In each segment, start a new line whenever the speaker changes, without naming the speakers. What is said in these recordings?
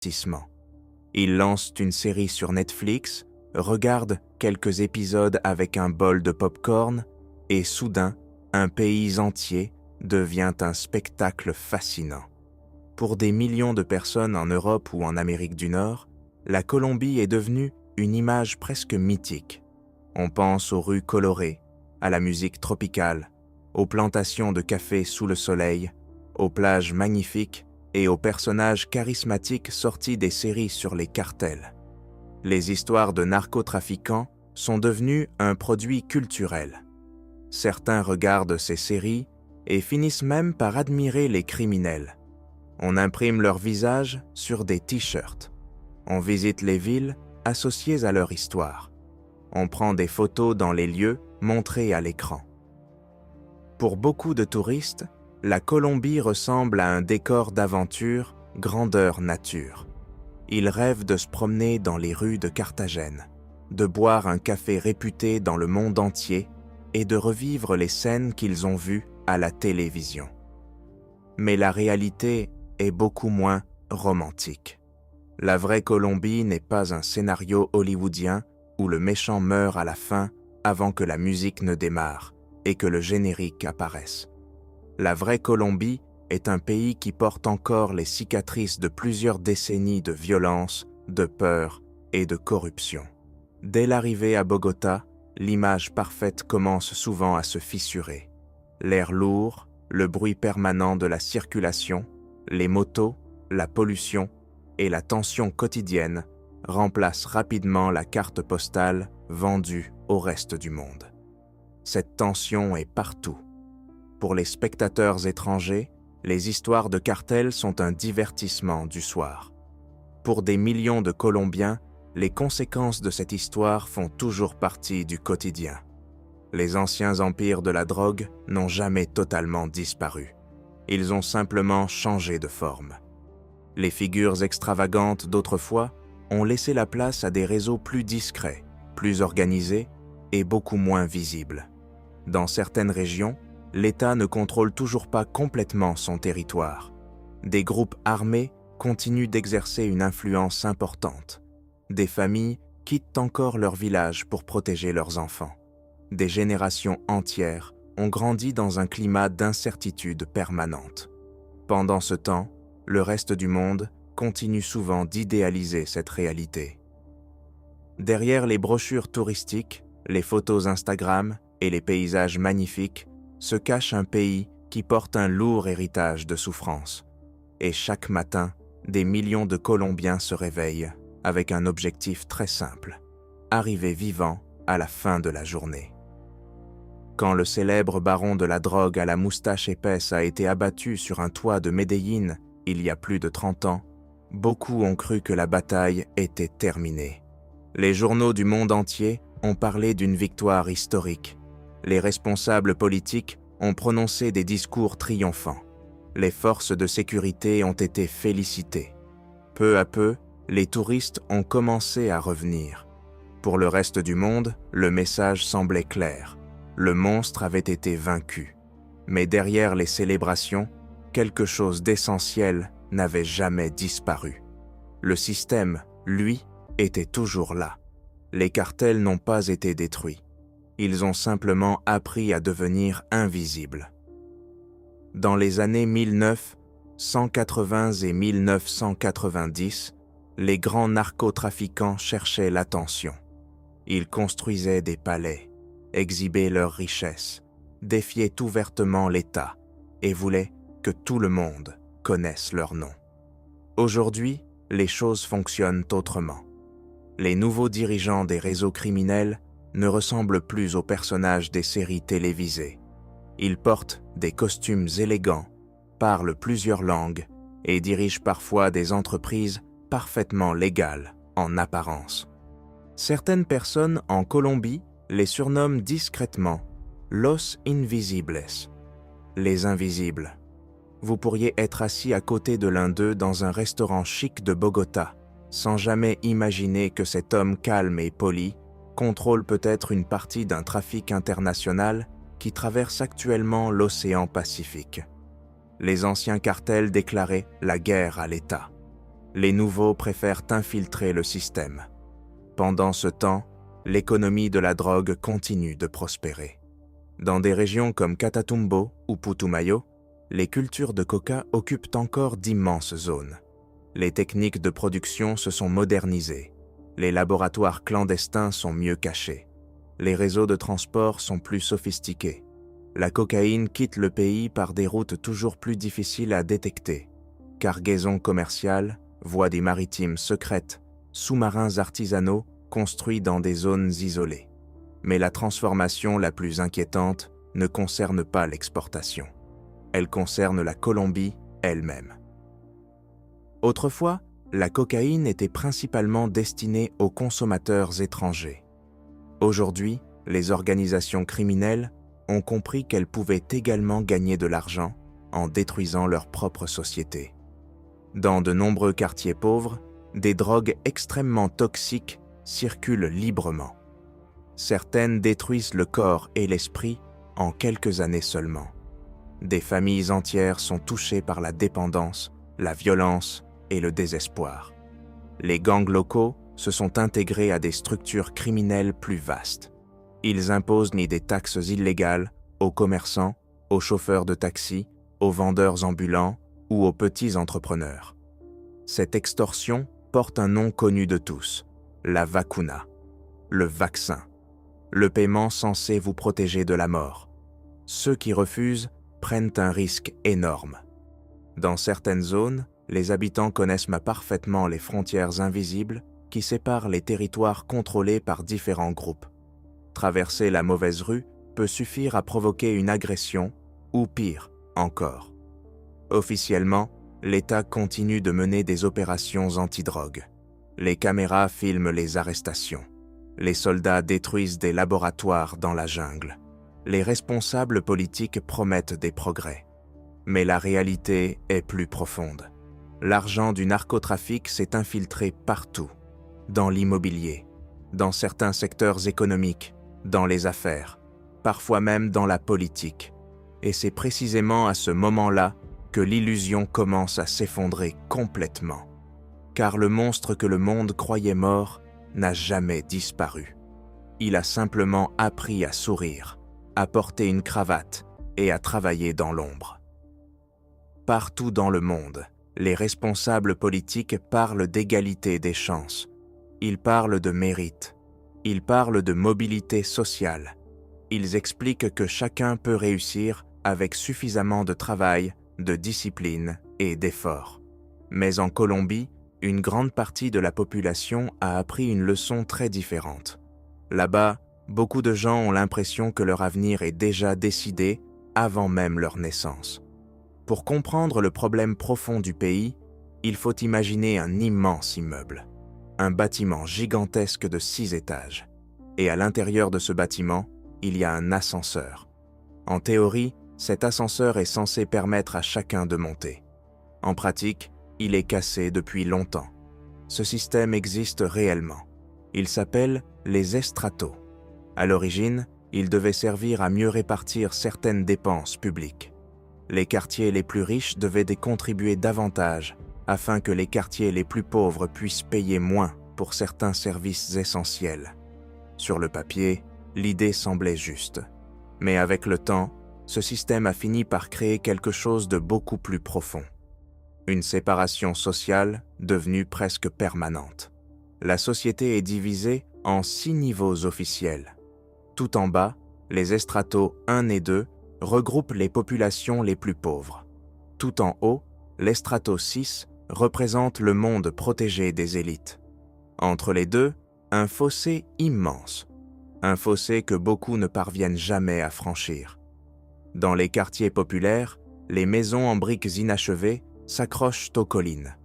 divertissement. Ils lancent une série sur Netflix, regardent quelques épisodes avec un bol de pop-corn et soudain, un pays entier devient un spectacle fascinant. Pour des millions de personnes en Europe ou en Amérique du Nord, la Colombie est devenue une image presque mythique. On pense aux rues colorées, à la musique tropicale, aux plantations de café sous le soleil, aux plages magnifiques et aux personnages charismatiques sortis des séries sur les cartels. Les histoires de narcotrafiquants sont devenues un produit culturel. Certains regardent ces séries et finissent même par admirer les criminels. On imprime leur visage sur des t-shirts. On visite les villes associées à leur histoire. On prend des photos dans les lieux montrés à l'écran. Pour beaucoup de touristes, la Colombie ressemble à un décor d'aventure grandeur nature. Ils rêvent de se promener dans les rues de Carthagène, de boire un café réputé dans le monde entier et de revivre les scènes qu'ils ont vues à la télévision. Mais la réalité est beaucoup moins romantique. La vraie Colombie n'est pas un scénario hollywoodien où le méchant meurt à la fin avant que la musique ne démarre et que le générique apparaisse. La vraie Colombie est un pays qui porte encore les cicatrices de plusieurs décennies de violence, de peur et de corruption. Dès l'arrivée à Bogota, l'image parfaite commence souvent à se fissurer. L'air lourd, le bruit permanent de la circulation, les motos, la pollution et la tension quotidienne remplacent rapidement la carte postale vendue au reste du monde. Cette tension est partout. Pour les spectateurs étrangers, les histoires de cartels sont un divertissement du soir. Pour des millions de Colombiens, les conséquences de cette histoire font toujours partie du quotidien. Les anciens empires de la drogue n'ont jamais totalement disparu. Ils ont simplement changé de forme. Les figures extravagantes d'autrefois ont laissé la place à des réseaux plus discrets, plus organisés et beaucoup moins visibles. Dans certaines régions, l'État ne contrôle toujours pas complètement son territoire. Des groupes armés continuent d'exercer une influence importante. Des familles quittent encore leur village pour protéger leurs enfants. Des générations entières ont grandi dans un climat d'incertitude permanente. Pendant ce temps, le reste du monde continue souvent d'idéaliser cette réalité. Derrière les brochures touristiques, les photos Instagram et les paysages magnifiques, se cache un pays qui porte un lourd héritage de souffrance. Et chaque matin, des millions de Colombiens se réveillent avec un objectif très simple, arriver vivant à la fin de la journée. Quand le célèbre baron de la drogue à la moustache épaisse a été abattu sur un toit de Medellín il y a plus de 30 ans, beaucoup ont cru que la bataille était terminée. Les journaux du monde entier ont parlé d'une victoire historique. Les responsables politiques ont prononcé des discours triomphants. Les forces de sécurité ont été félicitées. Peu à peu, les touristes ont commencé à revenir. Pour le reste du monde, le message semblait clair. Le monstre avait été vaincu. Mais derrière les célébrations, quelque chose d'essentiel n'avait jamais disparu. Le système, lui, était toujours là. Les cartels n'ont pas été détruits. Ils ont simplement appris à devenir invisibles. Dans les années 1980 et 1990, les grands narcotrafiquants cherchaient l'attention. Ils construisaient des palais, exhibaient leurs richesses, défiaient ouvertement l'État et voulaient que tout le monde connaisse leur nom. Aujourd'hui, les choses fonctionnent autrement. Les nouveaux dirigeants des réseaux criminels ne ressemblent plus aux personnages des séries télévisées. Ils portent des costumes élégants, parlent plusieurs langues et dirigent parfois des entreprises parfaitement légales en apparence. Certaines personnes en Colombie les surnomment discrètement « Los Invisibles », les invisibles. Vous pourriez être assis à côté de l'un d'eux dans un restaurant chic de Bogota, sans jamais imaginer que cet homme calme et poli contrôle peut-être une partie d'un trafic international qui traverse actuellement l'océan Pacifique. Les anciens cartels déclaraient la guerre à l'État. Les nouveaux préfèrent infiltrer le système. Pendant ce temps, l'économie de la drogue continue de prospérer. Dans des régions comme Catatumbo ou Putumayo, les cultures de coca occupent encore d'immenses zones. Les techniques de production se sont modernisées. Les laboratoires clandestins sont mieux cachés. Les réseaux de transport sont plus sophistiqués. La cocaïne quitte le pays par des routes toujours plus difficiles à détecter. Cargaisons commerciales, voies des maritimes secrètes, sous-marins artisanaux construits dans des zones isolées. Mais la transformation la plus inquiétante ne concerne pas l'exportation. Elle concerne la Colombie elle-même. Autrefois, la cocaïne était principalement destinée aux consommateurs étrangers. Aujourd'hui, les organisations criminelles ont compris qu'elles pouvaient également gagner de l'argent en détruisant leur propre société. Dans de nombreux quartiers pauvres, des drogues extrêmement toxiques circulent librement. Certaines détruisent le corps et l'esprit en quelques années seulement. Des familles entières sont touchées par la dépendance, la violence et le désespoir. Les gangs locaux se sont intégrés à des structures criminelles plus vastes. Ils imposent des taxes illégales aux commerçants, aux chauffeurs de taxi, aux vendeurs ambulants ou aux petits entrepreneurs. Cette extorsion porte un nom connu de tous, la vacuna, le vaccin, le paiement censé vous protéger de la mort. Ceux qui refusent prennent un risque énorme. Dans certaines zones, les habitants connaissent parfaitement les frontières invisibles qui séparent les territoires contrôlés par différents groupes. Traverser la mauvaise rue peut suffire à provoquer une agression ou pire encore. Officiellement, l'État continue de mener des opérations antidrogue. Les caméras filment les arrestations. Les soldats détruisent des laboratoires dans la jungle. Les responsables politiques promettent des progrès. Mais la réalité est plus profonde. L'argent du narcotrafic s'est infiltré partout, dans l'immobilier, dans certains secteurs économiques, dans les affaires, parfois même dans la politique. Et c'est précisément à ce moment-là que l'illusion commence à s'effondrer complètement. Car le monstre que le monde croyait mort n'a jamais disparu. Il a simplement appris à sourire, à porter une cravate et à travailler dans l'ombre. Partout dans le monde, les responsables politiques parlent d'égalité des chances. Ils parlent de mérite. Ils parlent de mobilité sociale. Ils expliquent que chacun peut réussir avec suffisamment de travail, de discipline et d'effort. Mais en Colombie, une grande partie de la population a appris une leçon très différente. Là-bas, beaucoup de gens ont l'impression que leur avenir est déjà décidé avant même leur naissance. Pour comprendre le problème profond du pays, il faut imaginer un immense immeuble, un bâtiment gigantesque de 6 étages. Et à l'intérieur de ce bâtiment, il y a un ascenseur. En théorie, cet ascenseur est censé permettre à chacun de monter. En pratique, il est cassé depuis longtemps. Ce système existe réellement. Il s'appelle les estratos. À l'origine, il devait servir à mieux répartir certaines dépenses publiques. Les quartiers les plus riches devaient contribuer davantage afin que les quartiers les plus pauvres puissent payer moins pour certains services essentiels. Sur le papier, l'idée semblait juste. Mais avec le temps, ce système a fini par créer quelque chose de beaucoup plus profond. Une séparation sociale devenue presque permanente. La société est divisée en 6 niveaux officiels. Tout en bas, les estratos 1 et 2 regroupent les populations les plus pauvres. Tout en haut, l'estrato 6 représente le monde protégé des élites. Entre les deux, un fossé immense. Un fossé que beaucoup ne parviennent jamais à franchir. Dans les quartiers populaires, les maisons en briques inachevées s'accrochent aux collines.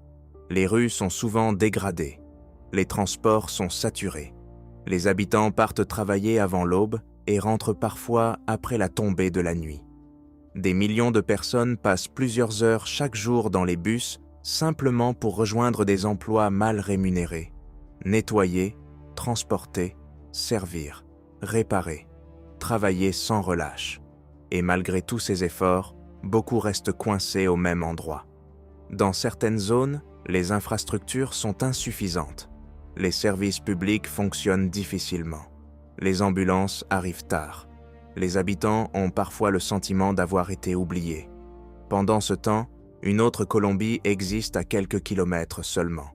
Les rues sont souvent dégradées. Les transports sont saturés. Les habitants partent travailler avant l'aube et rentrent parfois après la tombée de la nuit. Des millions de personnes passent plusieurs heures chaque jour dans les bus simplement pour rejoindre des emplois mal rémunérés. Nettoyer, transporter, servir, réparer, travailler sans relâche. Et malgré tous ces efforts, beaucoup restent coincés au même endroit. Dans certaines zones, Les infrastructures sont insuffisantes. Les services publics fonctionnent difficilement. Les ambulances arrivent tard. Les habitants ont parfois le sentiment d'avoir été oubliés. Pendant ce temps, une autre Colombie existe à quelques kilomètres seulement.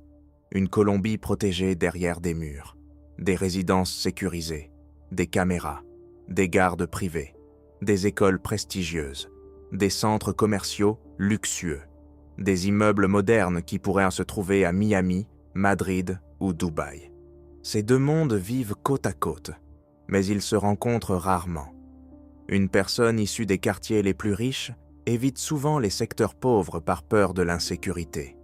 Une Colombie protégée derrière des murs, des résidences sécurisées, des caméras, des gardes privés, des écoles prestigieuses, des centres commerciaux luxueux, des immeubles modernes qui pourraient se trouver à Miami, Madrid ou Dubaï. Ces deux mondes vivent côte à côte, mais ils se rencontrent rarement. Une personne issue des quartiers les plus riches évite souvent les secteurs pauvres par peur de l'insécurité.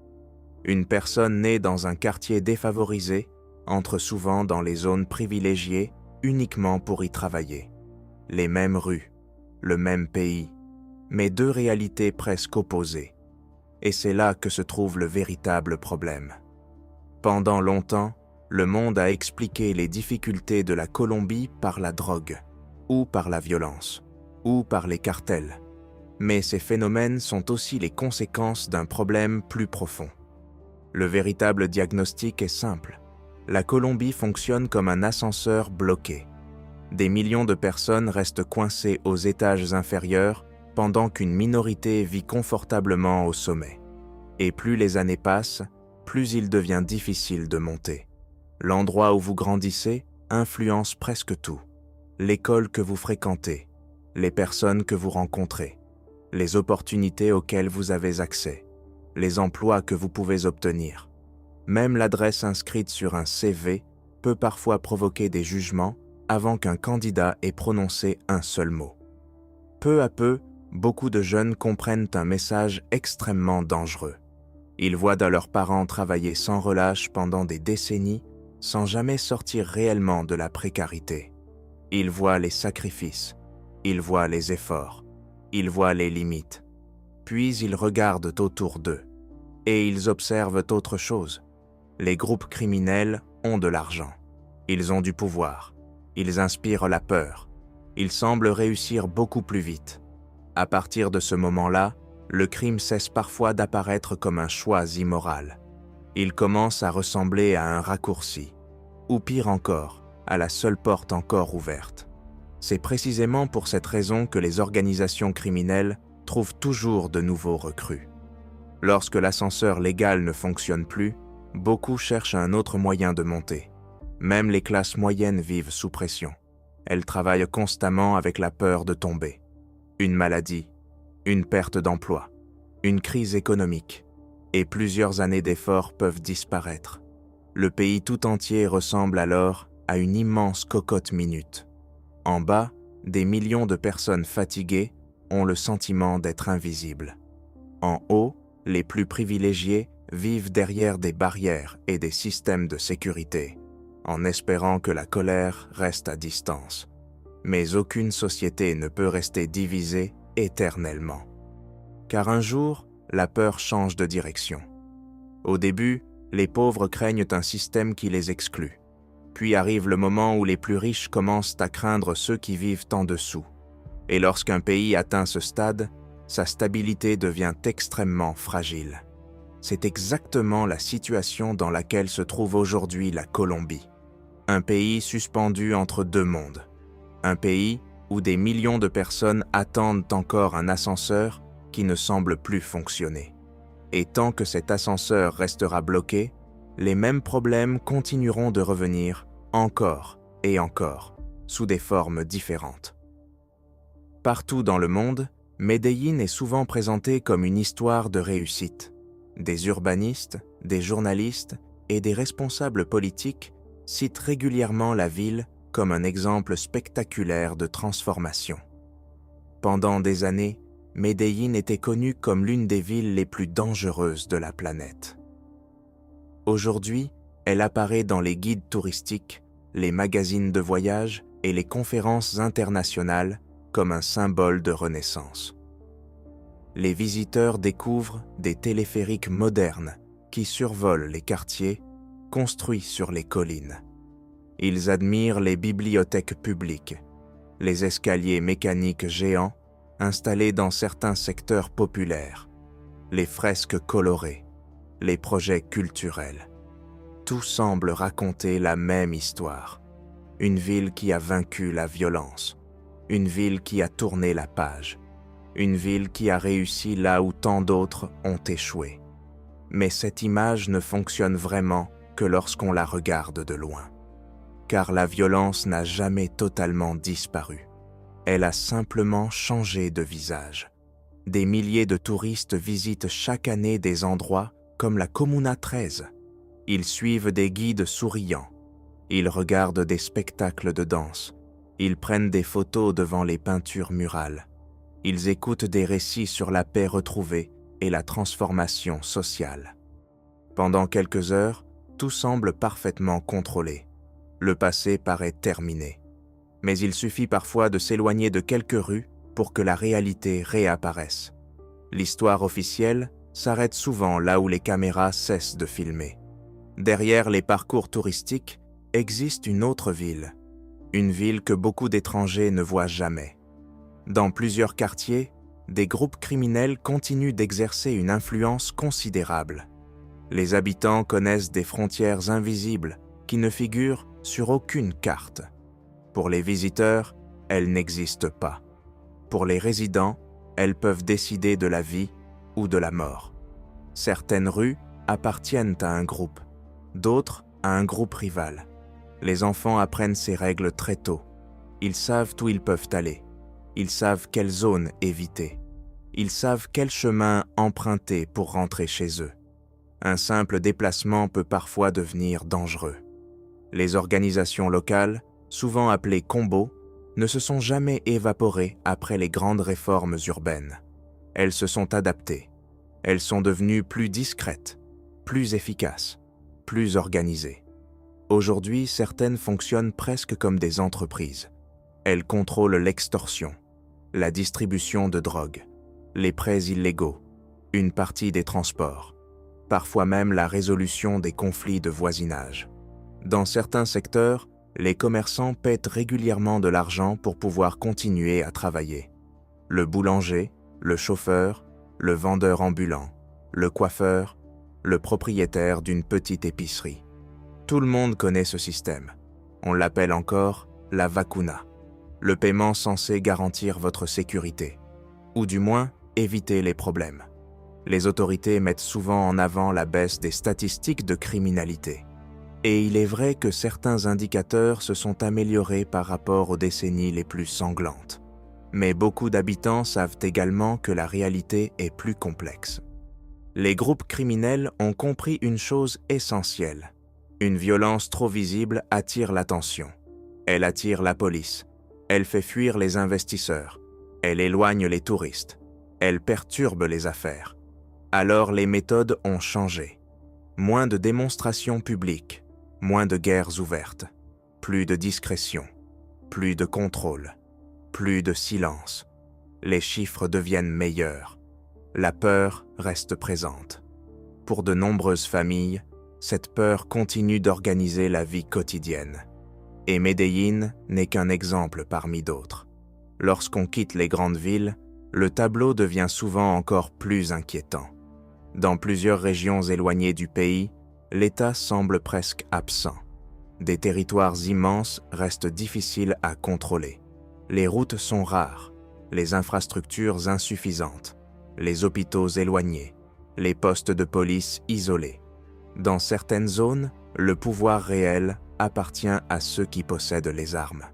Une personne née dans un quartier défavorisé entre souvent dans les zones privilégiées uniquement pour y travailler. Les mêmes rues, le même pays, mais deux réalités presque opposées. Et c'est là que se trouve le véritable problème. Pendant longtemps, le monde a expliqué les difficultés de la Colombie par la drogue, ou par la violence, ou par les cartels. Mais ces phénomènes sont aussi les conséquences d'un problème plus profond. Le véritable diagnostic est simple. La Colombie fonctionne comme un ascenseur bloqué. Des millions de personnes restent coincées aux étages inférieurs pendant qu'une minorité vit confortablement au sommet. Et plus les années passent, plus il devient difficile de monter. L'endroit où vous grandissez influence presque tout. L'école que vous fréquentez, les personnes que vous rencontrez, les opportunités auxquelles vous avez accès, les emplois que vous pouvez obtenir. Même l'adresse inscrite sur un CV peut parfois provoquer des jugements avant qu'un candidat ait prononcé un seul mot. Peu à peu, beaucoup de jeunes comprennent un message extrêmement dangereux. Ils voient leurs parents travailler sans relâche pendant des décennies sans jamais sortir réellement de la précarité. Ils voient les sacrifices, ils voient les efforts, ils voient les limites. Puis ils regardent autour d'eux et ils observent autre chose. Les groupes criminels ont de l'argent. Ils ont du pouvoir. Ils inspirent la peur. Ils semblent réussir beaucoup plus vite. À partir de ce moment-là, le crime cesse parfois d'apparaître comme un choix immoral. Il commence à ressembler à un raccourci, ou pire encore, à la seule porte encore ouverte. C'est précisément pour cette raison que les organisations criminelles trouvent toujours de nouveaux recrues. Lorsque l'ascenseur légal ne fonctionne plus, beaucoup cherchent un autre moyen de monter. Même les classes moyennes vivent sous pression. Elles travaillent constamment avec la peur de tomber. Une maladie, une perte d'emploi, une crise économique, et plusieurs années d'efforts peuvent disparaître. Le pays tout entier ressemble alors à une immense cocotte minute. En bas, des millions de personnes fatiguées ont le sentiment d'être invisibles. En haut, les plus privilégiés vivent derrière des barrières et des systèmes de sécurité, en espérant que la colère reste à distance. Mais aucune société ne peut rester divisée éternellement. Car un jour, la peur change de direction. Au début, les pauvres craignent un système qui les exclut. Puis arrive le moment où les plus riches commencent à craindre ceux qui vivent en dessous. Et lorsqu'un pays atteint ce stade, sa stabilité devient extrêmement fragile. C'est exactement la situation dans laquelle se trouve aujourd'hui la Colombie. Un pays suspendu entre deux mondes. Un pays où des millions de personnes attendent encore un ascenseur qui ne semble plus fonctionner. Et tant que cet ascenseur restera bloqué, les mêmes problèmes continueront de revenir encore et encore, sous des formes différentes. Partout dans le monde, Medellín est souvent présenté comme une histoire de réussite. Des urbanistes, des journalistes et des responsables politiques citent régulièrement la ville comme un exemple spectaculaire de transformation. Pendant des années, Medellín était connue comme l'une des villes les plus dangereuses de la planète. Aujourd'hui, elle apparaît dans les guides touristiques, les magazines de voyage et les conférences internationales comme un symbole de renaissance. Les visiteurs découvrent des téléphériques modernes qui survolent les quartiers construits sur les collines. Ils admirent les bibliothèques publiques, les escaliers mécaniques géants installés dans certains secteurs populaires, les fresques colorées, les projets culturels. Tout semble raconter la même histoire. Une ville qui a vaincu la violence. Une ville qui a tourné la page. Une ville qui a réussi là où tant d'autres ont échoué. Mais cette image ne fonctionne vraiment que lorsqu'on la regarde de loin. Car la violence n'a jamais totalement disparu. Elle a simplement changé de visage. Des milliers de touristes visitent chaque année des endroits comme la Comuna 13. Ils suivent des guides souriants. Ils regardent des spectacles de danse. Ils prennent des photos devant les peintures murales. Ils écoutent des récits sur la paix retrouvée et la transformation sociale. Pendant quelques heures, tout semble parfaitement contrôlé. Le passé paraît terminé. Mais il suffit parfois de s'éloigner de quelques rues pour que la réalité réapparaisse. L'histoire officielle s'arrête souvent là où les caméras cessent de filmer. Derrière les parcours touristiques existe une autre ville. Une ville que beaucoup d'étrangers ne voient jamais. Dans plusieurs quartiers, des groupes criminels continuent d'exercer une influence considérable. Les habitants connaissent des frontières invisibles qui ne figurent sur aucune carte. Pour les visiteurs, elles n'existent pas. Pour les résidents, elles peuvent décider de la vie ou de la mort. Certaines rues appartiennent à un groupe, d'autres à un groupe rival. Les enfants apprennent ces règles très tôt. Ils savent où ils peuvent aller. Ils savent quelle zone éviter. Ils savent quel chemin emprunter pour rentrer chez eux. Un simple déplacement peut parfois devenir dangereux. Les organisations locales, souvent appelées combos, ne se sont jamais évaporées après les grandes réformes urbaines. Elles se sont adaptées. Elles sont devenues plus discrètes, plus efficaces, plus organisées. Aujourd'hui, certaines fonctionnent presque comme des entreprises. Elles contrôlent l'extorsion, la distribution de drogue, les prêts illégaux, une partie des transports, parfois même la résolution des conflits de voisinage. Dans certains secteurs, les commerçants paient régulièrement de l'argent pour pouvoir continuer à travailler. Le boulanger, le chauffeur, le vendeur ambulant, le coiffeur, le propriétaire d'une petite épicerie. Tout le monde connaît ce système. On l'appelle encore la vacuna, le paiement censé garantir votre sécurité, ou du moins éviter les problèmes. Les autorités mettent souvent en avant la baisse des statistiques de criminalité. Et il est vrai que certains indicateurs se sont améliorés par rapport aux décennies les plus sanglantes. Mais beaucoup d'habitants savent également que la réalité est plus complexe. Les groupes criminels ont compris une chose essentielle. Une violence trop visible attire l'attention. Elle attire la police. Elle fait fuir les investisseurs. Elle éloigne les touristes. Elle perturbe les affaires. Alors les méthodes ont changé. Moins de démonstrations publiques. Moins de guerres ouvertes, plus de discrétion, plus de contrôle, plus de silence. Les chiffres deviennent meilleurs. La peur reste présente. Pour de nombreuses familles, cette peur continue d'organiser la vie quotidienne. Et Medellín n'est qu'un exemple parmi d'autres. Lorsqu'on quitte les grandes villes, le tableau devient souvent encore plus inquiétant. Dans plusieurs régions éloignées du pays, l'État semble presque absent. Des territoires immenses restent difficiles à contrôler. Les routes sont rares, les infrastructures insuffisantes, les hôpitaux éloignés, les postes de police isolés. Dans certaines zones, le pouvoir réel appartient à ceux qui possèdent les armes.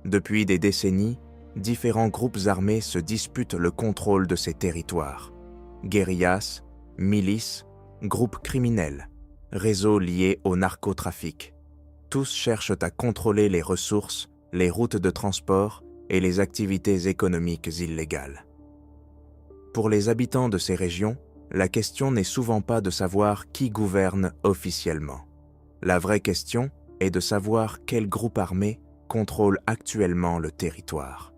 Depuis des décennies, différents groupes armés se disputent le contrôle de ces territoires. Guérillas, milices, groupes criminels, réseaux liés au narcotrafic. Tous cherchent à contrôler les ressources, les routes de transport et les activités économiques illégales. Pour les habitants de ces régions, la question n'est souvent pas de savoir qui gouverne officiellement. La vraie question est de savoir quel groupe armé contrôle actuellement le territoire.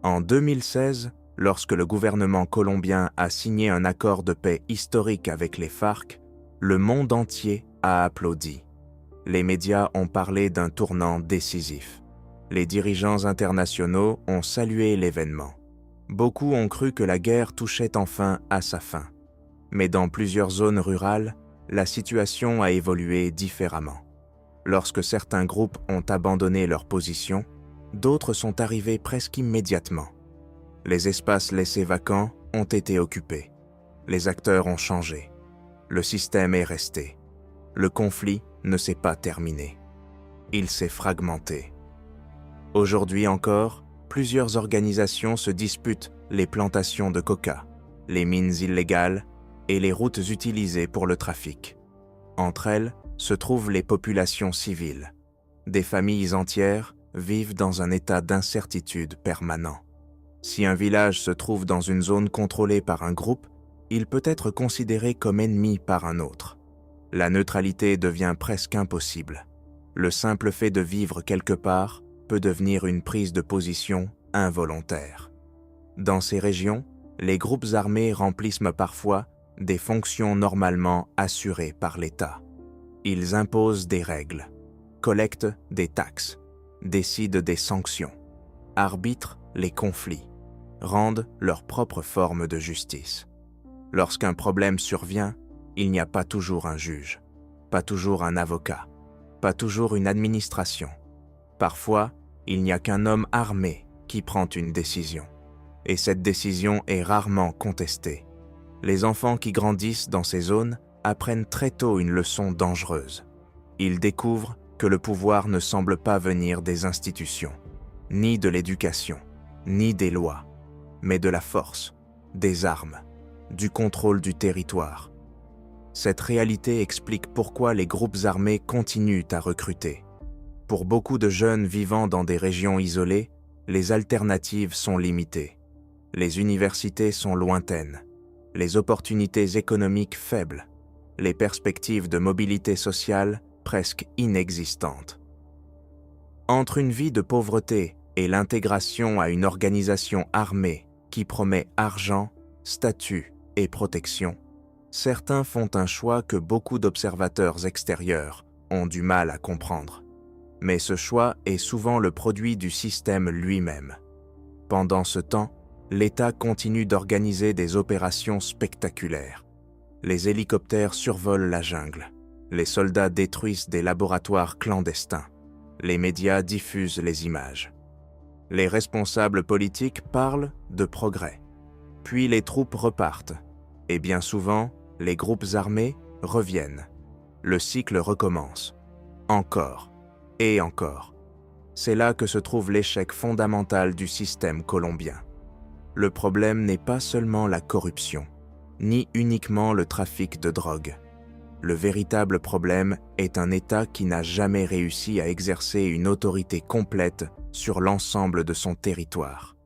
En 2016, lorsque le gouvernement colombien a signé un accord de paix historique avec les FARC, le monde entier a applaudi. Les médias ont parlé d'un tournant décisif. Les dirigeants internationaux ont salué l'événement. Beaucoup ont cru que la guerre touchait enfin à sa fin. Mais dans plusieurs zones rurales, la situation a évolué différemment. Lorsque certains groupes ont abandonné leur position, d'autres sont arrivés presque immédiatement. Les espaces laissés vacants ont été occupés. Les acteurs ont changé. Le système est resté. Le conflit ne s'est pas terminé. Il s'est fragmenté. Aujourd'hui encore, plusieurs organisations se disputent les plantations de coca, les mines illégales et les routes utilisées pour le trafic. Entre elles se trouvent les populations civiles. Des familles entières vivent dans un état d'incertitude permanent. Si un village se trouve dans une zone contrôlée par un groupe, il peut être considéré comme ennemi par un autre. La neutralité devient presque impossible. Le simple fait de vivre quelque part peut devenir une prise de position involontaire. Dans ces régions, les groupes armés remplissent parfois des fonctions normalement assurées par l'État. Ils imposent des règles, collectent des taxes, décident des sanctions, arbitrent les conflits, rendent leur propre forme de justice. Lorsqu'un problème survient, il n'y a pas toujours un juge, pas toujours un avocat, pas toujours une administration. Parfois, il n'y a qu'un homme armé qui prend une décision. Et cette décision est rarement contestée. Les enfants qui grandissent dans ces zones apprennent très tôt une leçon dangereuse. Ils découvrent que le pouvoir ne semble pas venir des institutions, ni de l'éducation, ni des lois, mais de la force, des armes, du contrôle du territoire. Cette réalité explique pourquoi les groupes armés continuent à recruter. Pour beaucoup de jeunes vivant dans des régions isolées, les alternatives sont limitées. Les universités sont lointaines, les opportunités économiques faibles, les perspectives de mobilité sociale presque inexistantes. Entre une vie de pauvreté et l'intégration à une organisation armée qui promet argent, statut et protection, certains font un choix que beaucoup d'observateurs extérieurs ont du mal à comprendre. Mais ce choix est souvent le produit du système lui-même. Pendant ce temps, l'État continue d'organiser des opérations spectaculaires. Les hélicoptères survolent la jungle. Les soldats détruisent des laboratoires clandestins. Les médias diffusent les images. Les responsables politiques parlent de progrès. Puis les troupes repartent. Et bien souvent, les groupes armés reviennent. Le cycle recommence. Encore et encore. C'est là que se trouve l'échec fondamental du système colombien. Le problème n'est pas seulement la corruption, ni uniquement le trafic de drogue. Le véritable problème est un État qui n'a jamais réussi à exercer une autorité complète sur l'ensemble de son territoire.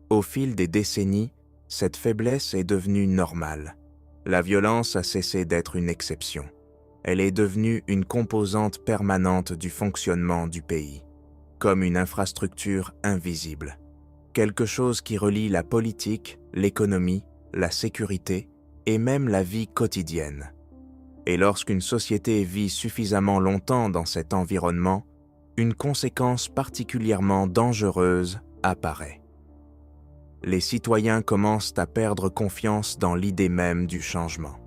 Au fil des décennies, cette faiblesse est devenue normale. La violence a cessé d'être une exception. Elle est devenue une composante permanente du fonctionnement du pays, comme une infrastructure invisible. Quelque chose qui relie la politique, l'économie, la sécurité et même la vie quotidienne. Et lorsqu'une société vit suffisamment longtemps dans cet environnement, une conséquence particulièrement dangereuse apparaît. Les citoyens commencent à perdre confiance dans l'idée même du changement.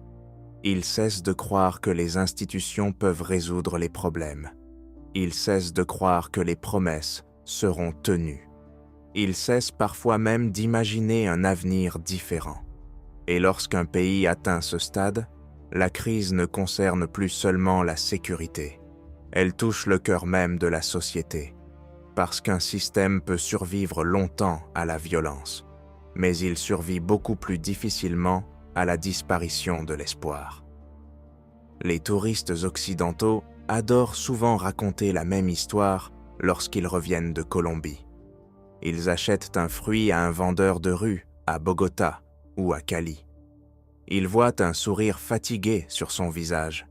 Ils cessent de croire que les institutions peuvent résoudre les problèmes. Ils cessent de croire que les promesses seront tenues. Ils cessent parfois même d'imaginer un avenir différent. Et lorsqu'un pays atteint ce stade, la crise ne concerne plus seulement la sécurité. Elle touche le cœur même de la société. Parce qu'un système peut survivre longtemps à la violence, mais il survit beaucoup plus difficilement à la disparition de l'espoir. Les touristes occidentaux adorent souvent raconter la même histoire lorsqu'ils reviennent de Colombie. Ils achètent un fruit à un vendeur de rue à Bogota ou à Cali. Ils voient un sourire fatigué sur son visage.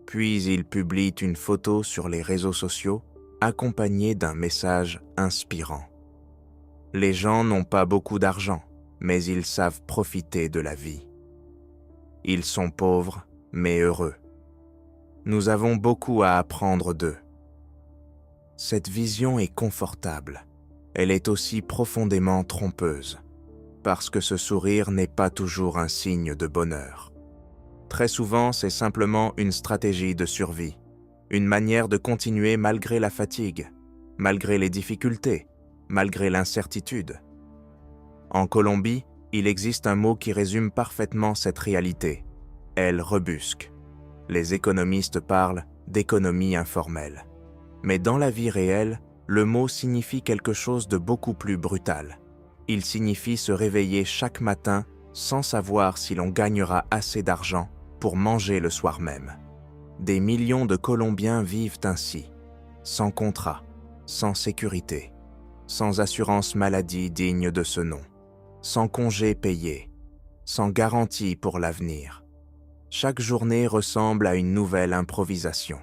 Puis ils publient une photo sur les réseaux sociaux accompagnée d'un message inspirant. Les gens n'ont pas beaucoup d'argent, mais ils savent profiter de la vie. Ils sont pauvres, mais heureux. Nous avons beaucoup à apprendre d'eux. Cette vision est confortable. Elle est aussi profondément trompeuse, parce que ce sourire n'est pas toujours un signe de bonheur. Très souvent, c'est simplement une stratégie de survie, une manière de continuer malgré la fatigue, malgré les difficultés, malgré l'incertitude. En Colombie, il existe un mot qui résume parfaitement cette réalité. Elle rebusque. Les économistes parlent d'économie informelle. Mais dans la vie réelle, le mot signifie quelque chose de beaucoup plus brutal. Il signifie se réveiller chaque matin sans savoir si l'on gagnera assez d'argent pour manger le soir même. Des millions de Colombiens vivent ainsi, sans contrat, sans sécurité, sans assurance maladie digne de ce nom, sans congé payé, sans garantie pour l'avenir. Chaque journée ressemble à une nouvelle improvisation.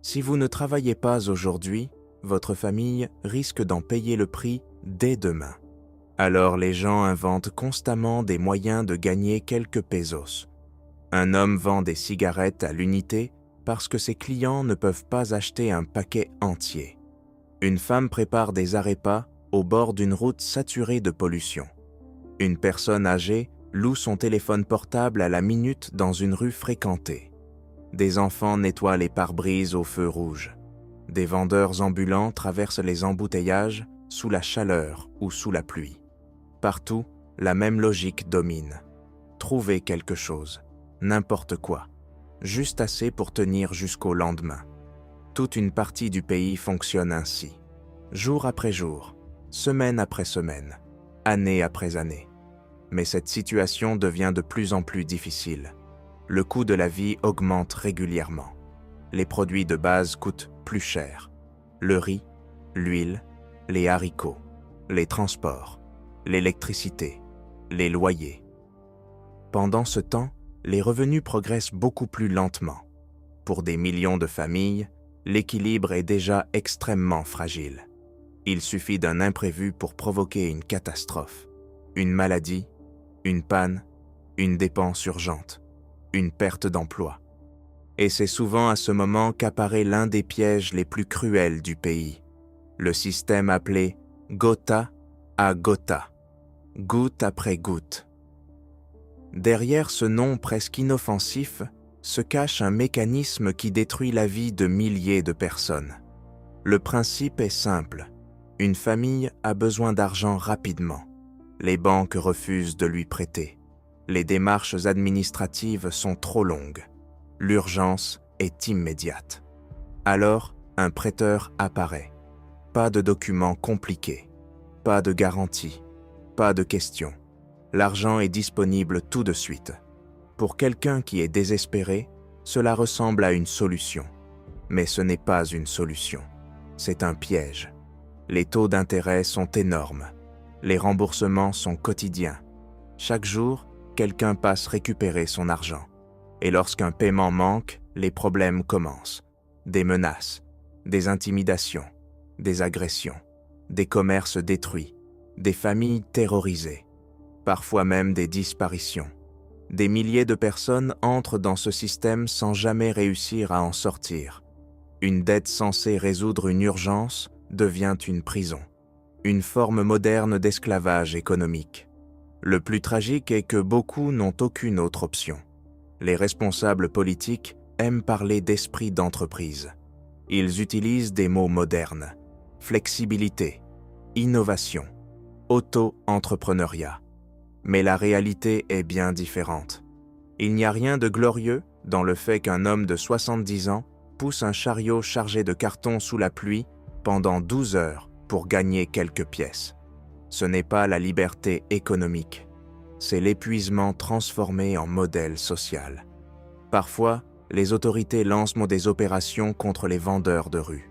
Si vous ne travaillez pas aujourd'hui, votre famille risque d'en payer le prix dès demain. Alors les gens inventent constamment des moyens de gagner quelques pesos. Un homme vend des cigarettes à l'unité parce que ses clients ne peuvent pas acheter un paquet entier. Une femme prépare des arepas au bord d'une route saturée de pollution. Une personne âgée loue son téléphone portable à la minute dans une rue fréquentée. Des enfants nettoient les pare-brises au feu rouge. Des vendeurs ambulants traversent les embouteillages sous la chaleur ou sous la pluie. Partout, la même logique domine. Trouver quelque chose, n'importe quoi, juste assez pour tenir jusqu'au lendemain. Toute une partie du pays fonctionne ainsi, jour après jour, semaine après semaine, année après année. Mais cette situation devient de plus en plus difficile. Le coût de la vie augmente régulièrement. Les produits de base coûtent plus cher. Le riz, l'huile, les haricots, les transports, l'électricité, les loyers. Pendant ce temps, les revenus progressent beaucoup plus lentement. Pour des millions de familles, l'équilibre est déjà extrêmement fragile. Il suffit d'un imprévu pour provoquer une catastrophe, une maladie, une panne, une dépense urgente, une perte d'emploi. Et c'est souvent à ce moment qu'apparaît l'un des pièges les plus cruels du pays, le système appelé gota à gota, goutte après goutte. Derrière ce nom presque inoffensif se cache un mécanisme qui détruit la vie de milliers de personnes. Le principe est simple. Une famille a besoin d'argent rapidement. Les banques refusent de lui prêter. Les démarches administratives sont trop longues. L'urgence est immédiate. Alors, un prêteur apparaît. Pas de documents compliqués, pas de garantie, pas de questions. L'argent est disponible tout de suite. Pour quelqu'un qui est désespéré, cela ressemble à une solution. Mais ce n'est pas une solution. C'est un piège. Les taux d'intérêt sont énormes. Les remboursements sont quotidiens. Chaque jour, quelqu'un passe récupérer son argent. Et lorsqu'un paiement manque, les problèmes commencent. Des menaces, des intimidations, des agressions, des commerces détruits, des familles terrorisées, parfois même des disparitions. Des milliers de personnes entrent dans ce système sans jamais réussir à en sortir. Une dette censée résoudre une urgence devient une prison, une forme moderne d'esclavage économique. Le plus tragique est que beaucoup n'ont aucune autre option. Les responsables politiques aiment parler d'esprit d'entreprise. Ils utilisent des mots modernes, flexibilité, innovation, auto-entrepreneuriat. Mais la réalité est bien différente. Il n'y a rien de glorieux dans le fait qu'un homme de 70 ans pousse un chariot chargé de carton sous la pluie pendant 12 heures pour gagner quelques pièces. Ce n'est pas la liberté économique, c'est l'épuisement transformé en modèle social. Parfois, les autorités lancent des opérations contre les vendeurs de rue.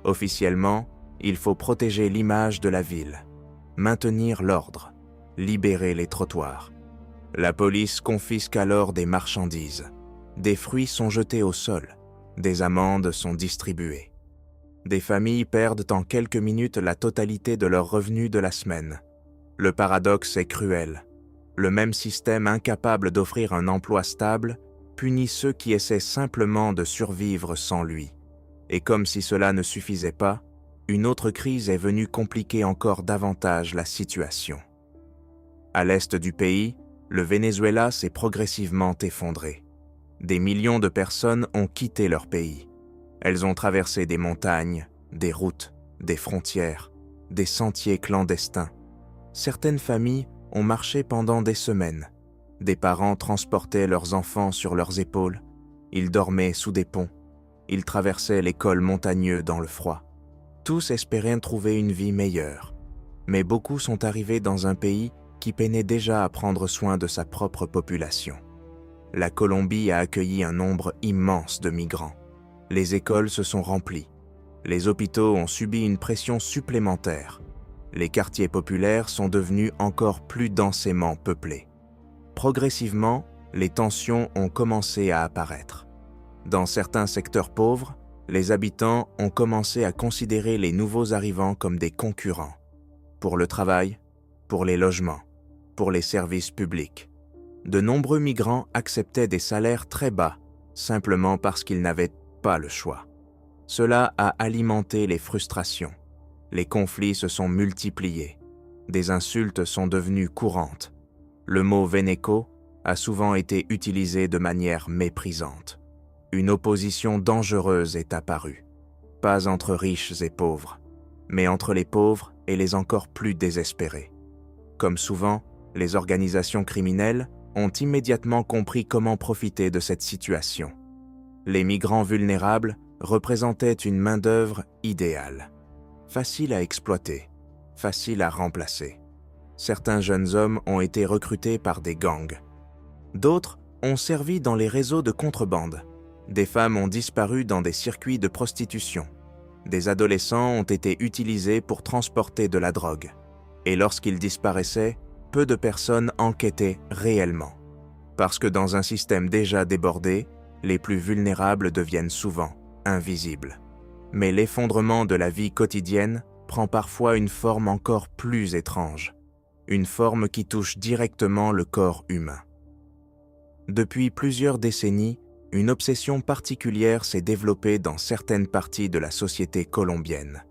Officiellement, il faut protéger l'image de la ville, maintenir l'ordre, libérer les trottoirs. La police confisque alors des marchandises. Des fruits sont jetés au sol. Des amendes sont distribuées. Des familles perdent en quelques minutes la totalité de leurs revenus de la semaine. Le paradoxe est cruel. Le même système incapable d'offrir un emploi stable punit ceux qui essaient simplement de survivre sans lui. Et comme si cela ne suffisait pas, une autre crise est venue compliquer encore davantage la situation. À l'est du pays, le Venezuela s'est progressivement effondré. Des millions de personnes ont quitté leur pays. Elles ont traversé des montagnes, des routes, des frontières, des sentiers clandestins. Certaines familles ont marché pendant des semaines. Des parents transportaient leurs enfants sur leurs épaules. Ils dormaient sous des ponts. Ils traversaient les cols montagneux dans le froid. Tous espéraient trouver une vie meilleure. Mais beaucoup sont arrivés dans un pays qui peinait déjà à prendre soin de sa propre population. La Colombie a accueilli un nombre immense de migrants. Les écoles se sont remplies. Les hôpitaux ont subi une pression supplémentaire. Les quartiers populaires sont devenus encore plus densément peuplés. Progressivement, les tensions ont commencé à apparaître. Dans certains secteurs pauvres, les habitants ont commencé à considérer les nouveaux arrivants comme des concurrents. Pour le travail, pour les logements, pour les services publics. De nombreux migrants acceptaient des salaires très bas, simplement parce qu'ils n'avaient pas le choix. Cela a alimenté les frustrations. Les conflits se sont multipliés. Des insultes sont devenues courantes. Le mot Veneco a souvent été utilisé de manière méprisante. Une opposition dangereuse est apparue. Pas entre riches et pauvres, mais entre les pauvres et les encore plus désespérés. Comme souvent, les organisations criminelles ont immédiatement compris comment profiter de cette situation. Les migrants vulnérables représentaient une main-d'œuvre idéale. Facile à exploiter, facile à remplacer. Certains jeunes hommes ont été recrutés par des gangs. D'autres ont servi dans les réseaux de contrebande. Des femmes ont disparu dans des circuits de prostitution. Des adolescents ont été utilisés pour transporter de la drogue. Et lorsqu'ils disparaissaient, peu de personnes enquêtaient réellement. Parce que dans un système déjà débordé, les plus vulnérables deviennent souvent invisibles. Mais l'effondrement de la vie quotidienne prend parfois une forme encore plus étrange, une forme qui touche directement le corps humain. Depuis plusieurs décennies, une obsession particulière s'est développée dans certaines parties de la société colombienne,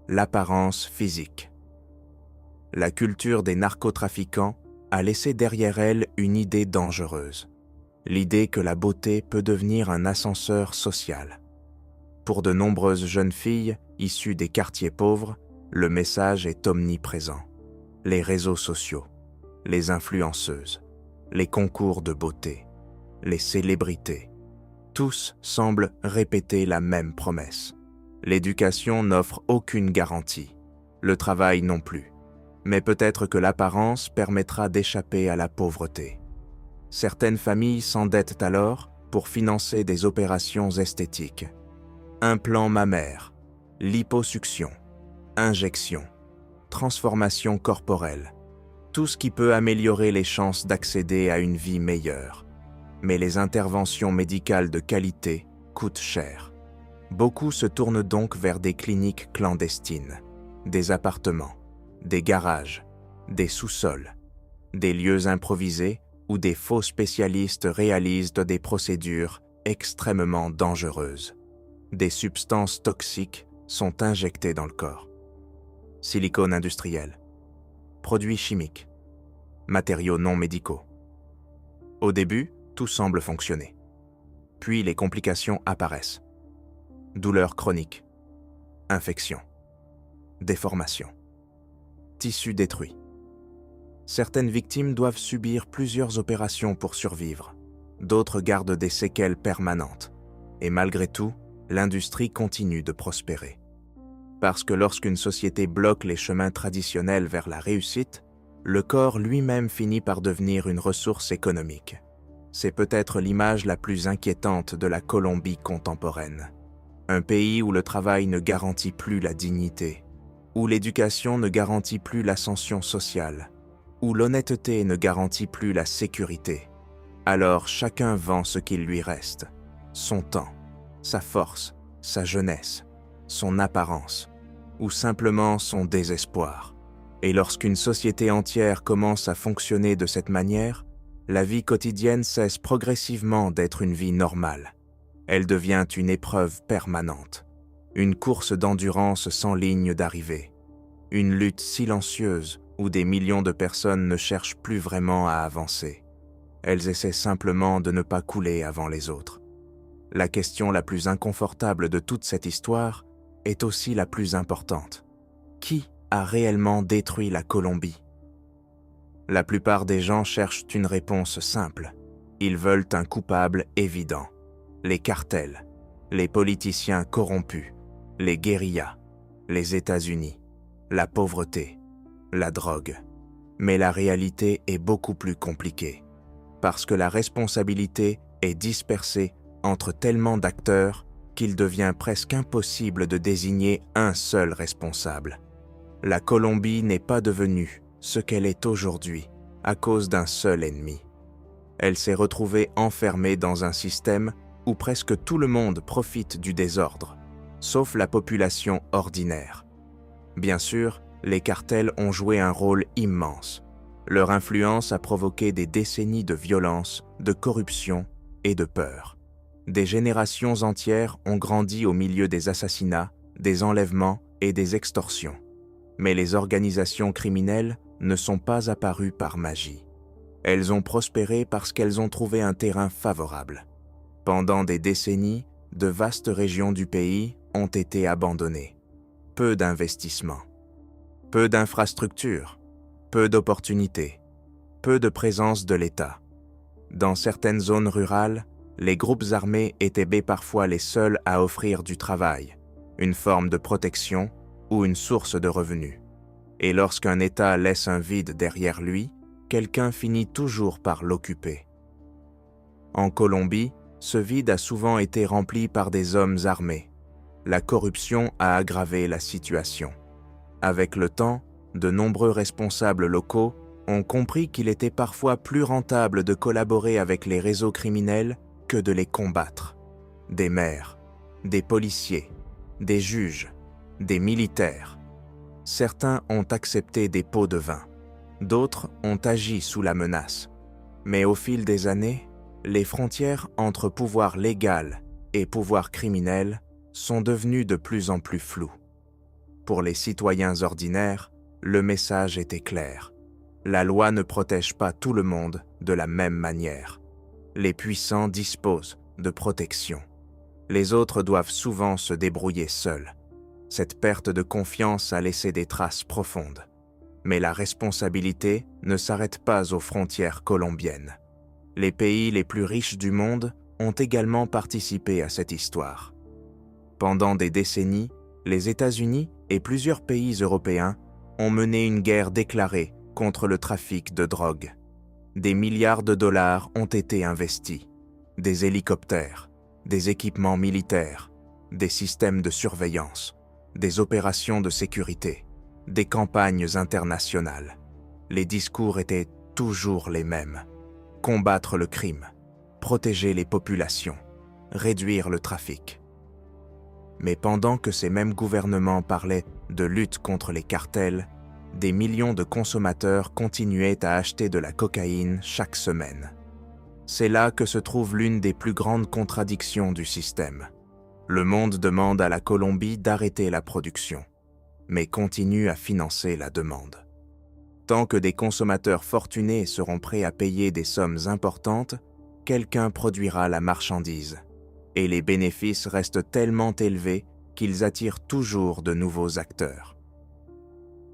l'apparence physique. La culture des narcotrafiquants a laissé derrière elle une idée dangereuse, l'idée que la beauté peut devenir un ascenseur social. Pour de nombreuses jeunes filles issues des quartiers pauvres, le message est omniprésent. Les réseaux sociaux, les influenceuses, les concours de beauté, les célébrités, tous semblent répéter la même promesse. L'éducation n'offre aucune garantie, le travail non plus, mais peut-être que l'apparence permettra d'échapper à la pauvreté. Certaines familles s'endettent alors pour financer des opérations esthétiques. Implants mammaires, liposuction, injections, transformation corporelle, tout ce qui peut améliorer les chances d'accéder à une vie meilleure. Mais les interventions médicales de qualité coûtent cher. Beaucoup se tournent donc vers des cliniques clandestines, des appartements, des garages, des sous-sols, des lieux improvisés où des faux spécialistes réalisent des procédures extrêmement dangereuses. Des substances toxiques sont injectées dans le corps. Silicone industriel, produits chimiques, matériaux non médicaux. Au début, tout semble fonctionner. Puis les complications apparaissent. Douleurs chroniques, infections, déformations, tissus détruits. Certaines victimes doivent subir plusieurs opérations pour survivre. D'autres gardent des séquelles permanentes. Et malgré tout, l'industrie continue de prospérer. Parce que lorsqu'une société bloque les chemins traditionnels vers la réussite, le corps lui-même finit par devenir une ressource économique. C'est peut-être l'image la plus inquiétante de la Colombie contemporaine. Un pays où le travail ne garantit plus la dignité, où l'éducation ne garantit plus l'ascension sociale, où l'honnêteté ne garantit plus la sécurité. Alors chacun vend ce qu'il lui reste, son temps, sa force, sa jeunesse, son apparence, ou simplement son désespoir. Et lorsqu'une société entière commence à fonctionner de cette manière, la vie quotidienne cesse progressivement d'être une vie normale. Elle devient une épreuve permanente, une course d'endurance sans ligne d'arrivée, une lutte silencieuse où des millions de personnes ne cherchent plus vraiment à avancer. elles essaient simplement de ne pas couler avant les autres. La question la plus inconfortable de toute cette histoire est aussi la plus importante. Qui a réellement détruit la Colombie? La plupart des gens cherchent une réponse simple. Ils veulent un coupable évident. Les cartels, les politiciens corrompus, les guérillas, les États-Unis, la pauvreté, la drogue. Mais la réalité est beaucoup plus compliquée, parce que la responsabilité est dispersée entre tellement d'acteurs qu'il devient presque impossible de désigner un seul responsable. La Colombie n'est pas devenue ce qu'elle est aujourd'hui à cause d'un seul ennemi. Elle s'est retrouvée enfermée dans un système où presque tout le monde profite du désordre, sauf la population ordinaire. Bien sûr, les cartels ont joué un rôle immense. Leur influence a provoqué des décennies de violence, de corruption et de peur. Des générations entières ont grandi au milieu des assassinats, des enlèvements et des extorsions. Mais les organisations criminelles ne sont pas apparues par magie. Elles ont prospéré parce qu'elles ont trouvé un terrain favorable. Pendant des décennies, de vastes régions du pays ont été abandonnées. Peu d'investissements, peu d'infrastructures, peu d'opportunités, peu de présence de l'État. Dans certaines zones rurales, les groupes armés étaient parfois les seuls à offrir du travail, une forme de protection ou une source de revenus. Et lorsqu'un État laisse un vide derrière lui, quelqu'un finit toujours par l'occuper. En Colombie, ce vide a souvent été rempli par des hommes armés. La corruption a aggravé la situation. Avec le temps, de nombreux responsables locaux ont compris qu'il était parfois plus rentable de collaborer avec les réseaux criminels que de les combattre. Des maires, des policiers, des juges, des militaires. Certains ont accepté des pots de vin, d'autres ont agi sous la menace. Mais au fil des années, les frontières entre pouvoir légal et pouvoir criminel sont devenues de plus en plus floues. Pour les citoyens ordinaires, le message était clair. La loi ne protège pas tout le monde de la même manière. Les puissants disposent de protection. Les autres doivent souvent se débrouiller seuls. Cette perte de confiance a laissé des traces profondes. Mais la responsabilité ne s'arrête pas aux frontières colombiennes. Les pays les plus riches du monde ont également participé à cette histoire. Pendant des décennies, les États-Unis et plusieurs pays européens ont mené une guerre déclarée contre le trafic de drogue. Des milliards de dollars ont été investis. Des hélicoptères, des équipements militaires, des systèmes de surveillance, des opérations de sécurité, des campagnes internationales. Les discours étaient toujours les mêmes. Combattre le crime, protéger les populations, réduire le trafic. Mais pendant que ces mêmes gouvernements parlaient de lutte contre les cartels, des millions de consommateurs continuaient à acheter de la cocaïne chaque semaine. C'est là que se trouve l'une des plus grandes contradictions du système. Le monde demande à la Colombie d'arrêter la production, mais continue à financer la demande. Tant que des consommateurs fortunés seront prêts à payer des sommes importantes, quelqu'un produira la marchandise, et les bénéfices restent tellement élevés qu'ils attirent toujours de nouveaux acteurs.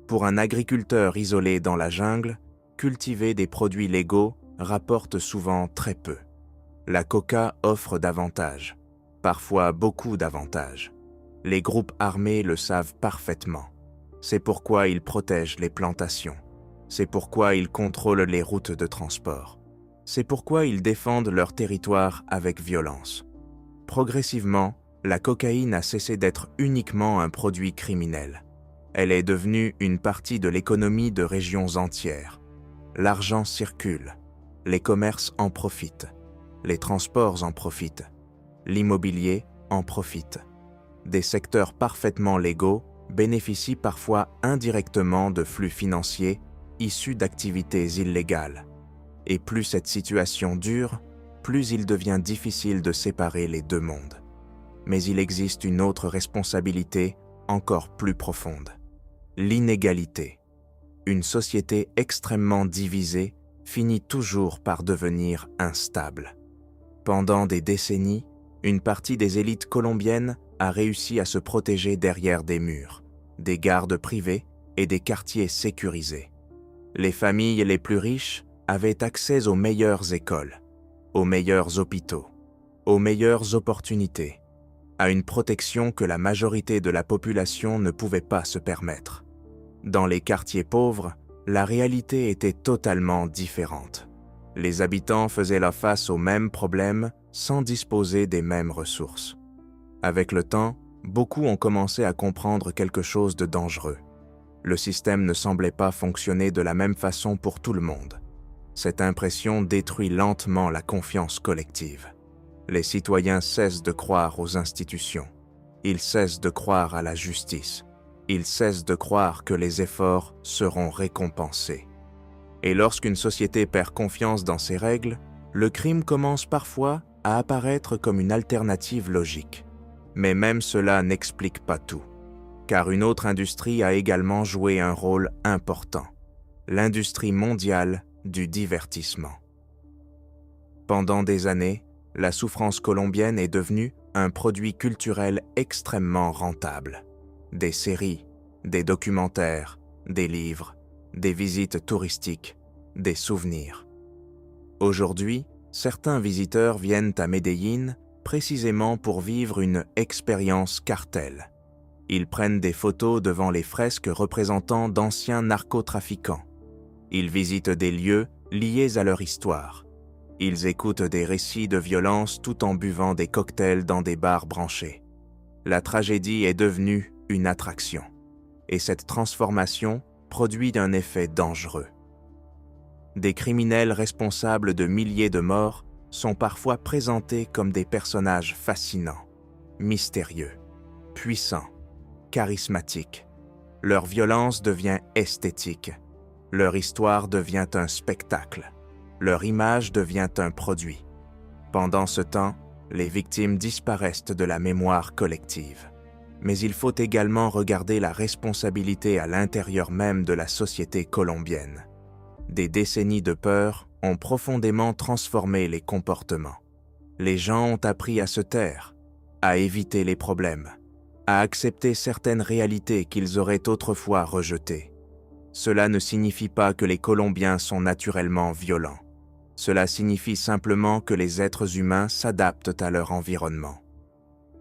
Pour un agriculteur isolé dans la jungle, cultiver des produits légaux rapporte souvent très peu. La coca offre davantage, parfois beaucoup d'avantages. Les groupes armés le savent parfaitement. C'est pourquoi ils protègent les plantations. C'est pourquoi ils contrôlent les routes de transport. C'est pourquoi ils défendent leur territoire avec violence. Progressivement, la cocaïne a cessé d'être uniquement un produit criminel. Elle est devenue une partie de l'économie de régions entières. L'argent circule, les commerces en profitent, les transports en profitent, l'immobilier en profite. Des secteurs parfaitement légaux bénéficient parfois indirectement de flux financiers issus d'activités illégales. Et plus cette situation dure, plus il devient difficile de séparer les deux mondes. Mais il existe une autre responsabilité encore plus profonde. L'inégalité. Une société extrêmement divisée finit toujours par devenir instable. Pendant des décennies, une partie des élites colombiennes a réussi à se protéger derrière des murs, des gardes privés et des quartiers sécurisés. Les familles les plus riches avaient accès aux meilleures écoles, aux meilleurs hôpitaux, aux meilleures opportunités, à une protection que la majorité de la population ne pouvait pas se permettre. Dans les quartiers pauvres, la réalité était totalement différente. Les habitants faisaient la face aux mêmes problèmes sans disposer des mêmes ressources. Avec le temps, beaucoup ont commencé à comprendre quelque chose de dangereux. Le système ne semblait pas fonctionner de la même façon pour tout le monde. Cette impression détruit lentement la confiance collective. Les citoyens cessent de croire aux institutions. Ils cessent de croire à la justice. Ils cessent de croire que les efforts seront récompensés. Et lorsqu'une société perd confiance dans ses règles, le crime commence parfois à apparaître comme une alternative logique. Mais même cela n'explique pas tout, car une autre industrie a également joué un rôle important, l'industrie mondiale du divertissement. Pendant des années, la souffrance colombienne est devenue un produit culturel extrêmement rentable. Des séries, des documentaires, des livres, des visites touristiques, des souvenirs. Aujourd'hui, certains visiteurs viennent à Medellín précisément pour vivre une expérience cartel. Ils prennent des photos devant les fresques représentant d'anciens narcotrafiquants. Ils visitent des lieux liés à leur histoire. Ils écoutent des récits de violence tout en buvant des cocktails dans des bars branchés. La tragédie est devenue une attraction. Et cette transformation produit un effet dangereux. Des criminels responsables de milliers de morts sont parfois présentés comme des personnages fascinants, mystérieux, puissants, charismatiques. Leur violence devient esthétique. Leur histoire devient un spectacle. Leur image devient un produit. Pendant ce temps, les victimes disparaissent de la mémoire collective. Mais il faut également regarder la responsabilité à l'intérieur même de la société colombienne. Des décennies de peur ont profondément transformé les comportements. Les gens ont appris à se taire, à éviter les problèmes, à accepter certaines réalités qu'ils auraient autrefois rejetées. Cela ne signifie pas que les Colombiens sont naturellement violents. Cela signifie simplement que les êtres humains s'adaptent à leur environnement.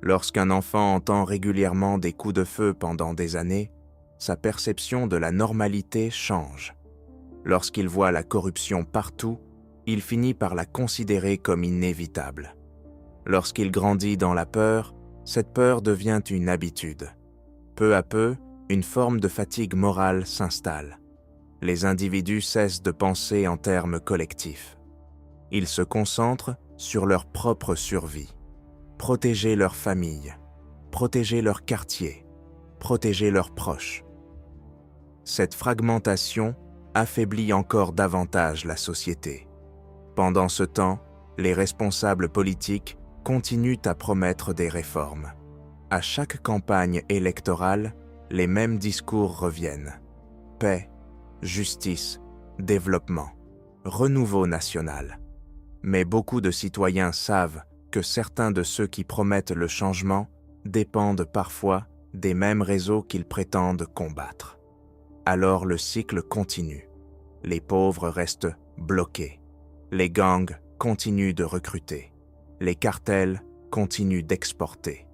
Lorsqu'un enfant entend régulièrement des coups de feu pendant des années, sa perception de la normalité change. Lorsqu'il voit la corruption partout, il finit par la considérer comme inévitable. Lorsqu'il grandit dans la peur, cette peur devient une habitude. Peu à peu, une forme de fatigue morale s'installe. Les individus cessent de penser en termes collectifs. Ils se concentrent sur leur propre survie. Protéger leur famille, protéger leur quartier, protéger leurs proches. Cette fragmentation affaiblit encore davantage la société. Pendant ce temps, les responsables politiques continuent à promettre des réformes. À chaque campagne électorale, les mêmes discours reviennent. Paix, justice, développement, renouveau national. Mais beaucoup de citoyens savent que certains de ceux qui promettent le changement dépendent parfois des mêmes réseaux qu'ils prétendent combattre. Alors le cycle continue. Les pauvres restent bloqués. Les gangs continuent de recruter. Les cartels continuent d'exporter.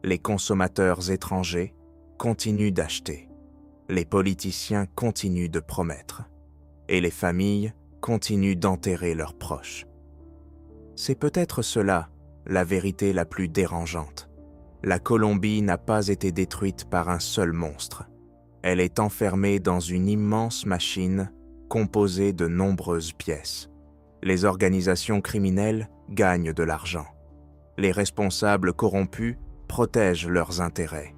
Les consommateurs étrangers continuent d'acheter. Les politiciens continuent de promettre. Et les familles continuent d'enterrer leurs proches. C'est peut-être cela, la vérité la plus dérangeante. La Colombie n'a pas été détruite par un seul monstre. Elle est enfermée dans une immense machine composée de nombreuses pièces. Les organisations criminelles gagnent de l'argent. Les responsables corrompus protègent leurs intérêts.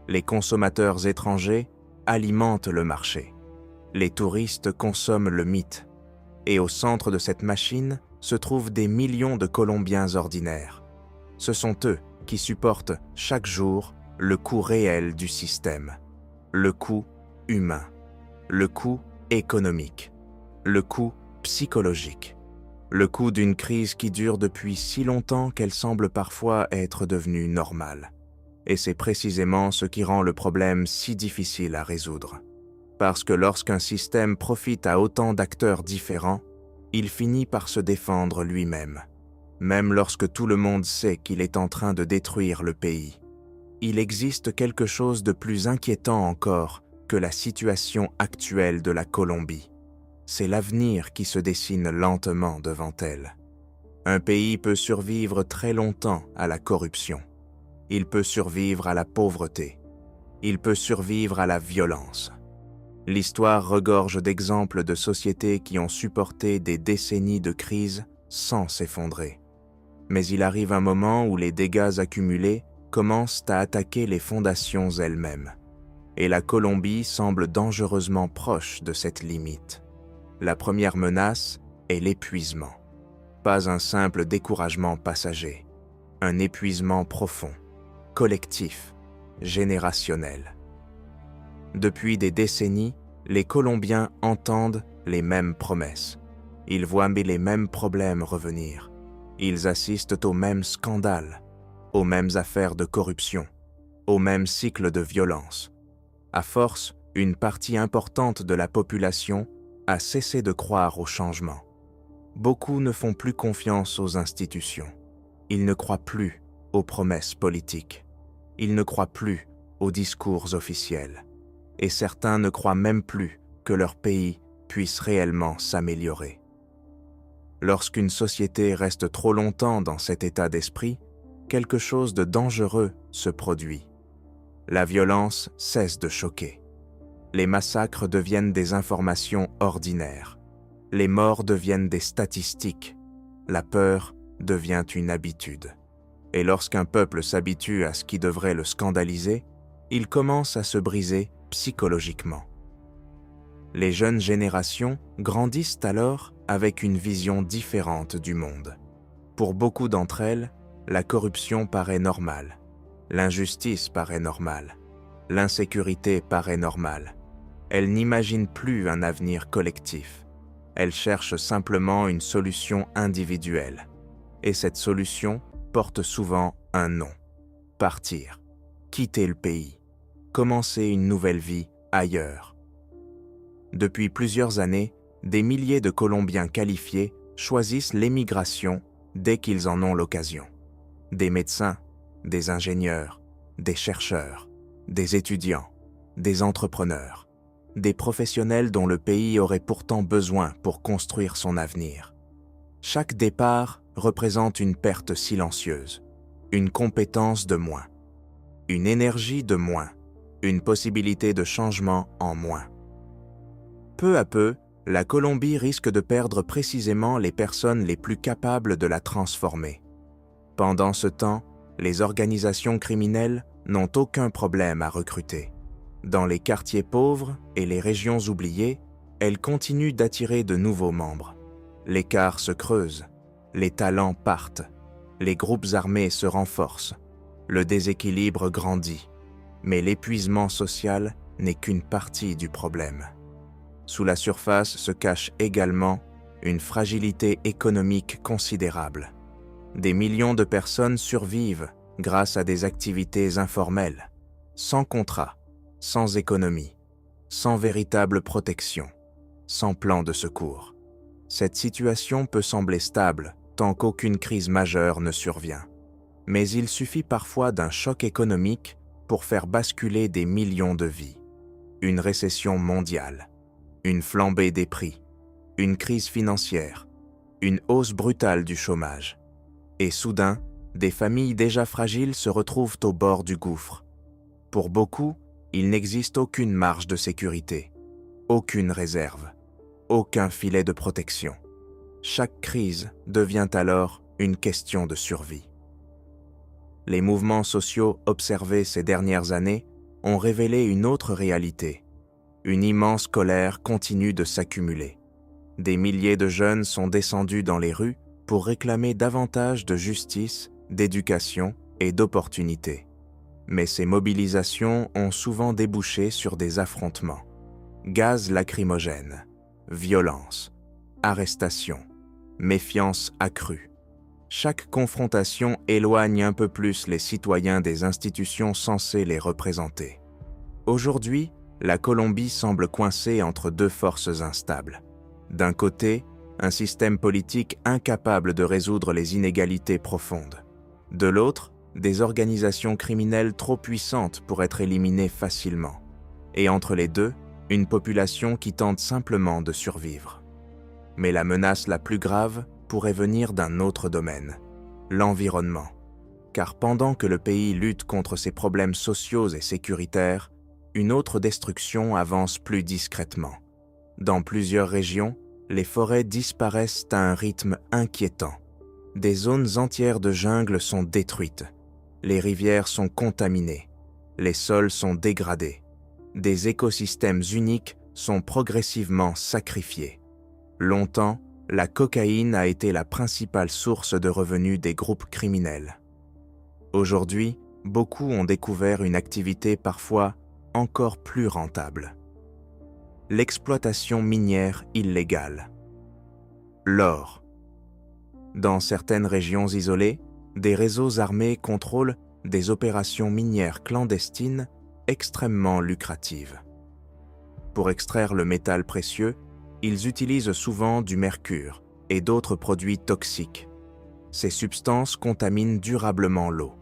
Les consommateurs étrangers alimentent le marché. Les touristes consomment le mythe. Et au centre de cette machine se trouvent des millions de Colombiens ordinaires. Ce sont eux qui supportent chaque jour le coût réel du système, le coût humain, le coût économique, le coût psychologique. Le coup d'une crise qui dure depuis si longtemps qu'elle semble parfois être devenue normale. Et c'est précisément ce qui rend le problème si difficile à résoudre. Parce que lorsqu'un système profite à autant d'acteurs différents, il finit par se défendre lui-même. Même lorsque tout le monde sait qu'il est en train de détruire le pays. Il existe quelque chose de plus inquiétant encore que la situation actuelle de la Colombie. C'est l'avenir qui se dessine lentement devant elle. Un pays peut survivre très longtemps à la corruption. Il peut survivre à la pauvreté. Il peut survivre à la violence. L'histoire regorge d'exemples de sociétés qui ont supporté des décennies de crise sans s'effondrer. Mais il arrive un moment où les dégâts accumulés commencent à attaquer les fondations elles-mêmes. Et la Colombie semble dangereusement proche de cette limite. La première menace est l'épuisement. Pas un simple découragement passager, un épuisement profond, collectif, générationnel. Depuis des décennies, les Colombiens entendent les mêmes promesses. Ils voient les mêmes problèmes revenir. Ils assistent aux mêmes scandales, aux mêmes affaires de corruption, aux mêmes cycles de violence. À force, une partie importante de la population a cessé de croire au changement. Beaucoup ne font plus confiance aux institutions. Ils ne croient plus aux promesses politiques. Ils ne croient plus aux discours officiels. Et certains ne croient même plus que leur pays puisse réellement s'améliorer. Lorsqu'une société reste trop longtemps dans cet état d'esprit, quelque chose de dangereux se produit. La violence cesse de choquer. Les massacres deviennent des informations ordinaires. Les morts deviennent des statistiques. La peur devient une habitude. Et lorsqu'un peuple s'habitue à ce qui devrait le scandaliser, il commence à se briser psychologiquement. Les jeunes générations grandissent alors avec une vision différente du monde. Pour beaucoup d'entre elles, la corruption paraît normale, l'injustice paraît normale, l'insécurité paraît normale. Elles n'imaginent plus un avenir collectif. Elles cherchent simplement une solution individuelle. Et cette solution porte souvent un nom. Partir, quitter le pays, commencer une nouvelle vie ailleurs. Depuis plusieurs années, des milliers de Colombiens qualifiés choisissent l'émigration dès qu'ils en ont l'occasion. Des médecins, des ingénieurs, des chercheurs, des étudiants, des entrepreneurs, des professionnels dont le pays aurait pourtant besoin pour construire son avenir. Chaque départ représente une perte silencieuse, une compétence de moins, une énergie de moins, une possibilité de changement en moins. Peu à peu, la Colombie risque de perdre précisément les personnes les plus capables de la transformer. Pendant ce temps, les organisations criminelles n'ont aucun problème à recruter. Dans les quartiers pauvres et les régions oubliées, elles continuent d'attirer de nouveaux membres. L'écart se creuse, les talents partent, les groupes armés se renforcent, le déséquilibre grandit, mais l'épuisement social n'est qu'une partie du problème. Sous la surface se cache également une fragilité économique considérable. Des millions de personnes survivent grâce à des activités informelles, sans contrat, sans économie, sans véritable protection, sans plan de secours. Cette situation peut sembler stable tant qu'aucune crise majeure ne survient. Mais il suffit parfois d'un choc économique pour faire basculer des millions de vies. Une récession mondiale, une flambée des prix, une crise financière, une hausse brutale du chômage. Et soudain, des familles déjà fragiles se retrouvent au bord du gouffre. Pour beaucoup, il n'existe aucune marge de sécurité, aucune réserve, aucun filet de protection. Chaque crise devient alors une question de survie. Les mouvements sociaux observés ces dernières années ont révélé une autre réalité. Une immense colère continue de s'accumuler. Des milliers de jeunes sont descendus dans les rues pour réclamer davantage de justice, d'éducation et d'opportunités. Mais ces mobilisations ont souvent débouché sur des affrontements. Gaz lacrymogène, violence, arrestations, méfiance accrue. Chaque confrontation éloigne un peu plus les citoyens des institutions censées les représenter. Aujourd'hui, la Colombie semble coincée entre deux forces instables. D'un côté, un système politique incapable de résoudre les inégalités profondes. De l'autre, des organisations criminelles trop puissantes pour être éliminées facilement. Et entre les deux, une population qui tente simplement de survivre. Mais la menace la plus grave pourrait venir d'un autre domaine, l'environnement. Car pendant que le pays lutte contre ses problèmes sociaux et sécuritaires, une autre destruction avance plus discrètement. Dans plusieurs régions, les forêts disparaissent à un rythme inquiétant. Des zones entières de jungle sont détruites. Les rivières sont contaminées. Les sols sont dégradés. Des écosystèmes uniques sont progressivement sacrifiés. Longtemps, la cocaïne a été la principale source de revenus des groupes criminels. Aujourd'hui, beaucoup ont découvert une activité parfois encore plus rentable. L'exploitation minière illégale. L'or. Dans certaines régions isolées, des réseaux armés contrôlent des opérations minières clandestines extrêmement lucratives. Pour extraire le métal précieux, ils utilisent souvent du mercure et d'autres produits toxiques. Ces substances contaminent durablement l'eau.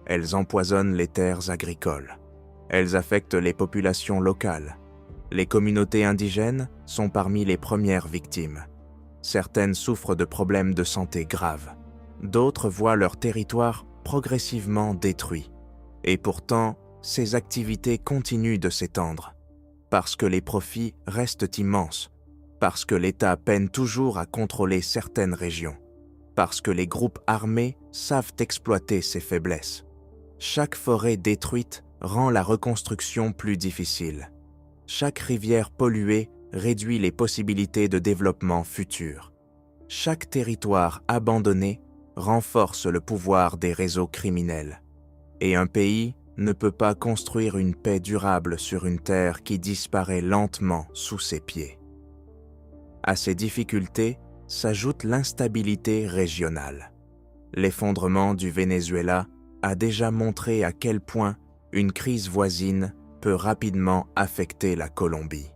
Elles empoisonnent les terres agricoles. Elles affectent les populations locales. Les communautés indigènes sont parmi les premières victimes. Certaines souffrent de problèmes de santé graves. D'autres voient leur territoire progressivement détruit. Et pourtant, ces activités continuent de s'étendre. Parce que les profits restent immenses. Parce que l'État peine toujours à contrôler certaines régions. Parce que les groupes armés savent exploiter ces faiblesses. Chaque forêt détruite rend la reconstruction plus difficile. Chaque rivière polluée réduit les possibilités de développement futur. Chaque territoire abandonné renforce le pouvoir des réseaux criminels. Et un pays ne peut pas construire une paix durable sur une terre qui disparaît lentement sous ses pieds. À ces difficultés s'ajoute l'instabilité régionale. L'effondrement du Venezuela a déjà montré à quel point une crise voisine peut rapidement affecter la Colombie.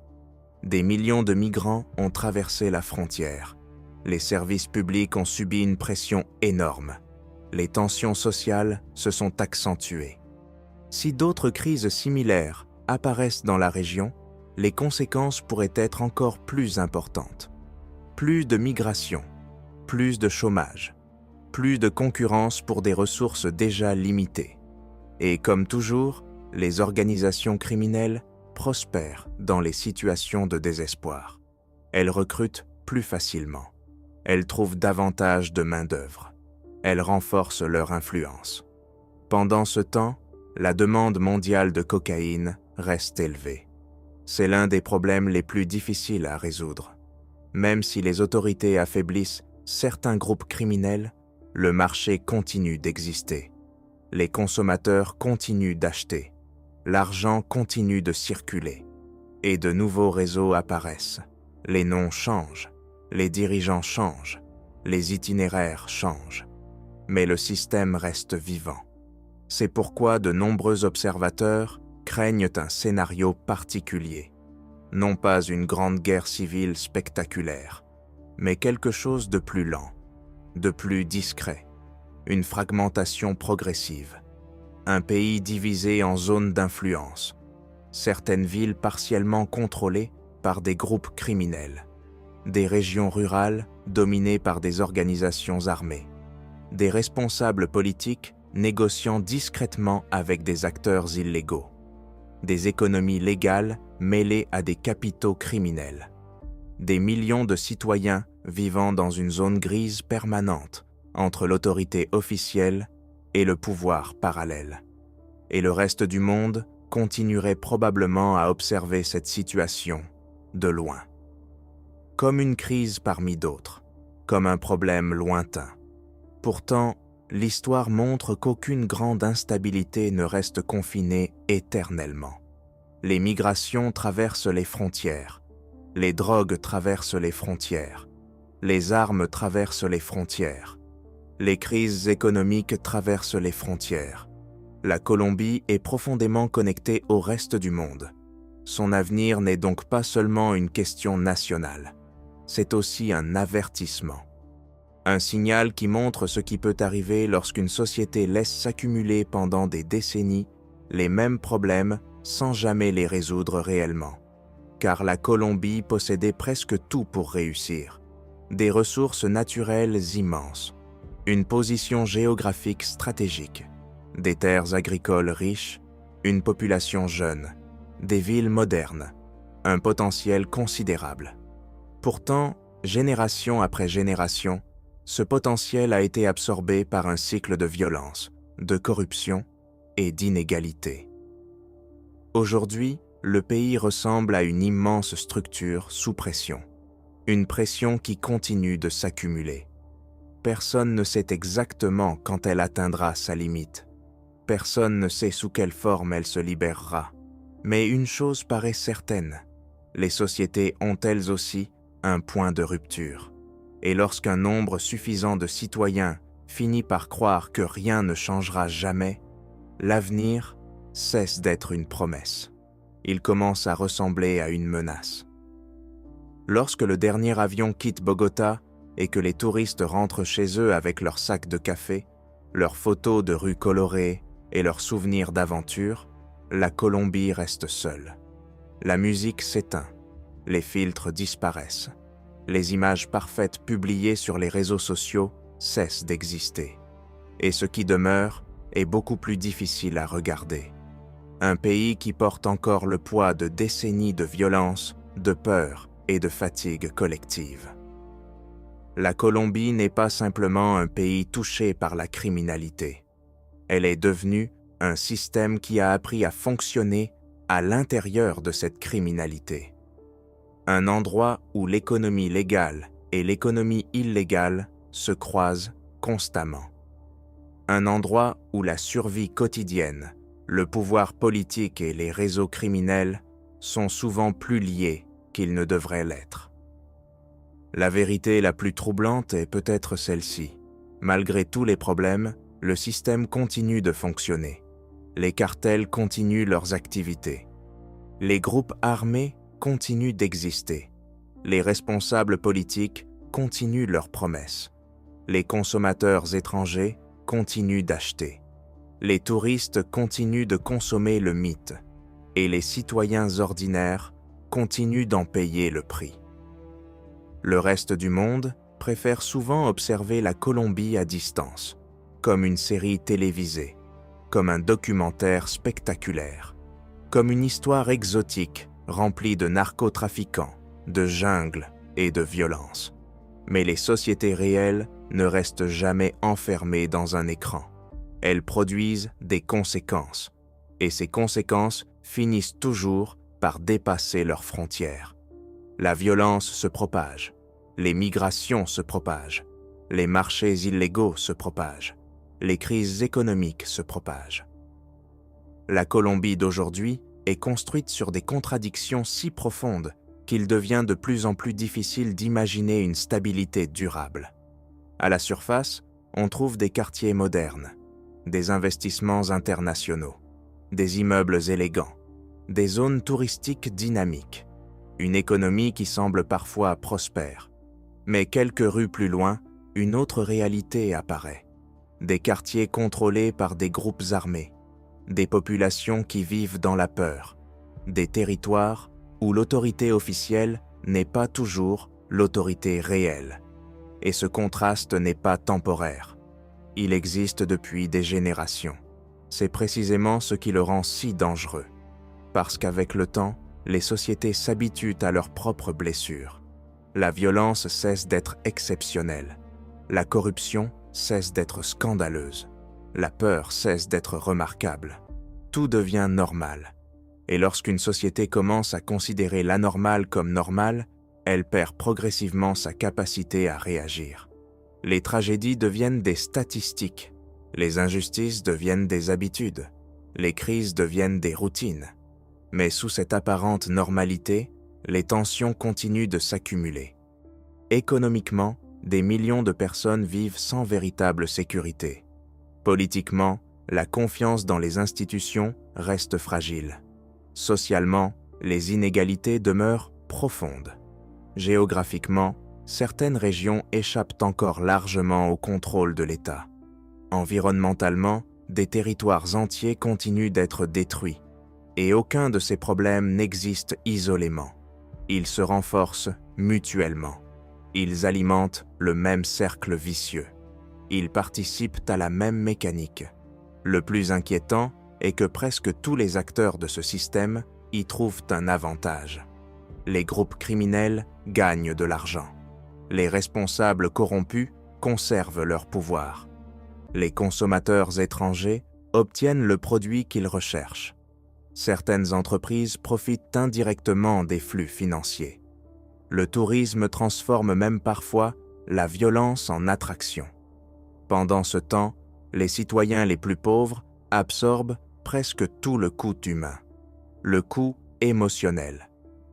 Des millions de migrants ont traversé la frontière. Les services publics ont subi une pression énorme. Les tensions sociales se sont accentuées. Si d'autres crises similaires apparaissent dans la région, les conséquences pourraient être encore plus importantes. Plus de migration, plus de chômage, plus de concurrence pour des ressources déjà limitées. Et comme toujours, les organisations criminelles prospèrent dans les situations de désespoir. Elles recrutent plus facilement. Elles trouvent davantage de main-d'œuvre. Elles renforcent leur influence. Pendant ce temps, la demande mondiale de cocaïne reste élevée. C'est l'un des problèmes les plus difficiles à résoudre. Même si les autorités affaiblissent certains groupes criminels, le marché continue d'exister. Les consommateurs continuent d'acheter. L'argent continue de circuler. Et de nouveaux réseaux apparaissent. Les noms changent. Les dirigeants changent. Les itinéraires changent. Mais le système reste vivant. C'est pourquoi de nombreux observateurs craignent un scénario particulier. Non pas une grande guerre civile spectaculaire, mais quelque chose de plus lent, de plus discret, une fragmentation progressive, un pays divisé en zones d'influence, certaines villes partiellement contrôlées par des groupes criminels, des régions rurales dominées par des organisations armées, des responsables politiques négociant discrètement avec des acteurs illégaux, des économies légales mêlées à des capitaux criminels, des millions de citoyens vivant dans une zone grise permanente entre l'autorité officielle et le pouvoir parallèle. Et le reste du monde continuerait probablement à observer cette situation de loin. Comme une crise parmi d'autres, comme un problème lointain. Pourtant, l'histoire montre qu'aucune grande instabilité ne reste confinée éternellement. Les migrations traversent les frontières. Les drogues traversent les frontières. Les armes traversent les frontières. Les crises économiques traversent les frontières. La Colombie est profondément connectée au reste du monde. Son avenir n'est donc pas seulement une question nationale, c'est aussi un avertissement. Un signal qui montre ce qui peut arriver lorsqu'une société laisse s'accumuler pendant des décennies les mêmes problèmes sans jamais les résoudre réellement. Car la Colombie possédait presque tout pour réussir. Des ressources naturelles immenses, une position géographique stratégique, des terres agricoles riches, une population jeune, des villes modernes, un potentiel considérable. Pourtant, génération après génération, ce potentiel a été absorbé par un cycle de violence, de corruption et d'inégalité. Aujourd'hui, le pays ressemble à une immense structure sous pression, une pression qui continue de s'accumuler. Personne ne sait exactement quand elle atteindra sa limite. Personne ne sait sous quelle forme elle se libérera. Mais une chose paraît certaine, les sociétés ont elles aussi un point de rupture. Et lorsqu'un nombre suffisant de citoyens finit par croire que rien ne changera jamais, l'avenir cesse d'être une promesse. Il commence à ressembler à une menace. Lorsque le dernier avion quitte Bogota et que les touristes rentrent chez eux avec leurs sacs de café, leurs photos de rues colorées et leurs souvenirs d'aventure, la Colombie reste seule. La musique s'éteint, les filtres disparaissent. Les images parfaites publiées sur les réseaux sociaux cessent d'exister. Et ce qui demeure est beaucoup plus difficile à regarder. Un pays qui porte encore le poids de décennies de violence, de peur et de fatigue collective. La Colombie n'est pas simplement un pays touché par la criminalité. Elle est devenue un système qui a appris à fonctionner à l'intérieur de cette criminalité. Un endroit où l'économie légale et l'économie illégale se croisent constamment. Un endroit où la survie quotidienne, le pouvoir politique et les réseaux criminels sont souvent plus liés qu'ils ne devraient l'être. La vérité la plus troublante est peut-être celle-ci. Malgré tous les problèmes, le système continue de fonctionner. Les cartels continuent leurs activités. Les groupes armés continuent d'exister. Les responsables politiques continuent leurs promesses. Les consommateurs étrangers continuent d'acheter. Les touristes continuent de consommer le mythe. Et les citoyens ordinaires continuent d'en payer le prix. Le reste du monde préfère souvent observer la Colombie à distance, comme une série télévisée, comme un documentaire spectaculaire, comme une histoire exotique remplie de narcotrafiquants, de jungle et de violence. Mais les sociétés réelles ne restent jamais enfermées dans un écran. Elles produisent des conséquences, et ces conséquences finissent toujours par dépasser leurs frontières. La violence se propage, les migrations se propagent, les marchés illégaux se propagent, les crises économiques se propagent. La Colombie d'aujourd'hui est construite sur des contradictions si profondes qu'il devient de plus en plus difficile d'imaginer une stabilité durable. À la surface, on trouve des quartiers modernes, des investissements internationaux, des immeubles élégants, des zones touristiques dynamiques, une économie qui semble parfois prospère. Mais quelques rues plus loin, une autre réalité apparaît. Des quartiers contrôlés par des groupes armés, des populations qui vivent dans la peur, des territoires où l'autorité officielle n'est pas toujours l'autorité réelle. Et ce contraste n'est pas temporaire. Il existe depuis des générations. C'est précisément ce qui le rend si dangereux. Parce qu'avec le temps, les sociétés s'habituent à leurs propres blessures. La violence cesse d'être exceptionnelle. La corruption cesse d'être scandaleuse. La peur cesse d'être remarquable. Tout devient normal. Et lorsqu'une société commence à considérer l'anormal comme normal, elle perd progressivement sa capacité à réagir. Les tragédies deviennent des statistiques. Les injustices deviennent des habitudes. Les crises deviennent des routines. Mais sous cette apparente normalité, les tensions continuent de s'accumuler. Économiquement, des millions de personnes vivent sans véritable sécurité. Politiquement, la confiance dans les institutions reste fragile. Socialement, les inégalités demeurent profondes. Géographiquement, certaines régions échappent encore largement au contrôle de l'État. Environnementalement, des territoires entiers continuent d'être détruits, et aucun de ces problèmes n'existe isolément. Ils se renforcent mutuellement. Ils alimentent le même cercle vicieux. Ils participent à la même mécanique. Le plus inquiétant est que presque tous les acteurs de ce système y trouvent un avantage. Les groupes criminels gagnent de l'argent. Les responsables corrompus conservent leur pouvoir. Les consommateurs étrangers obtiennent le produit qu'ils recherchent. Certaines entreprises profitent indirectement des flux financiers. Le tourisme transforme même parfois la violence en attraction. Pendant ce temps, les citoyens les plus pauvres absorbent presque tout le coût humain, le coût émotionnel,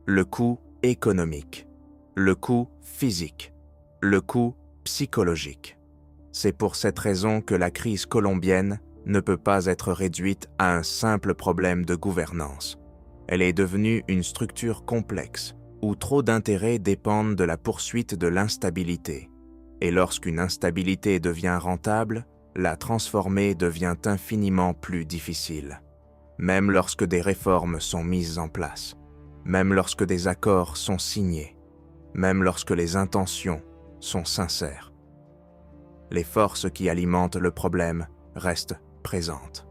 le coût économique, le coût physique, le coût psychologique. C'est pour cette raison que la crise colombienne ne peut pas être réduite à un simple problème de gouvernance. Elle est devenue une structure complexe où trop d'intérêts dépendent de la poursuite de l'instabilité. Et lorsqu'une instabilité devient rentable, la transformer devient infiniment plus difficile. Même lorsque des réformes sont mises en place, même lorsque des accords sont signés, même lorsque les intentions sont sincères. Les forces qui alimentent le problème restent présentes.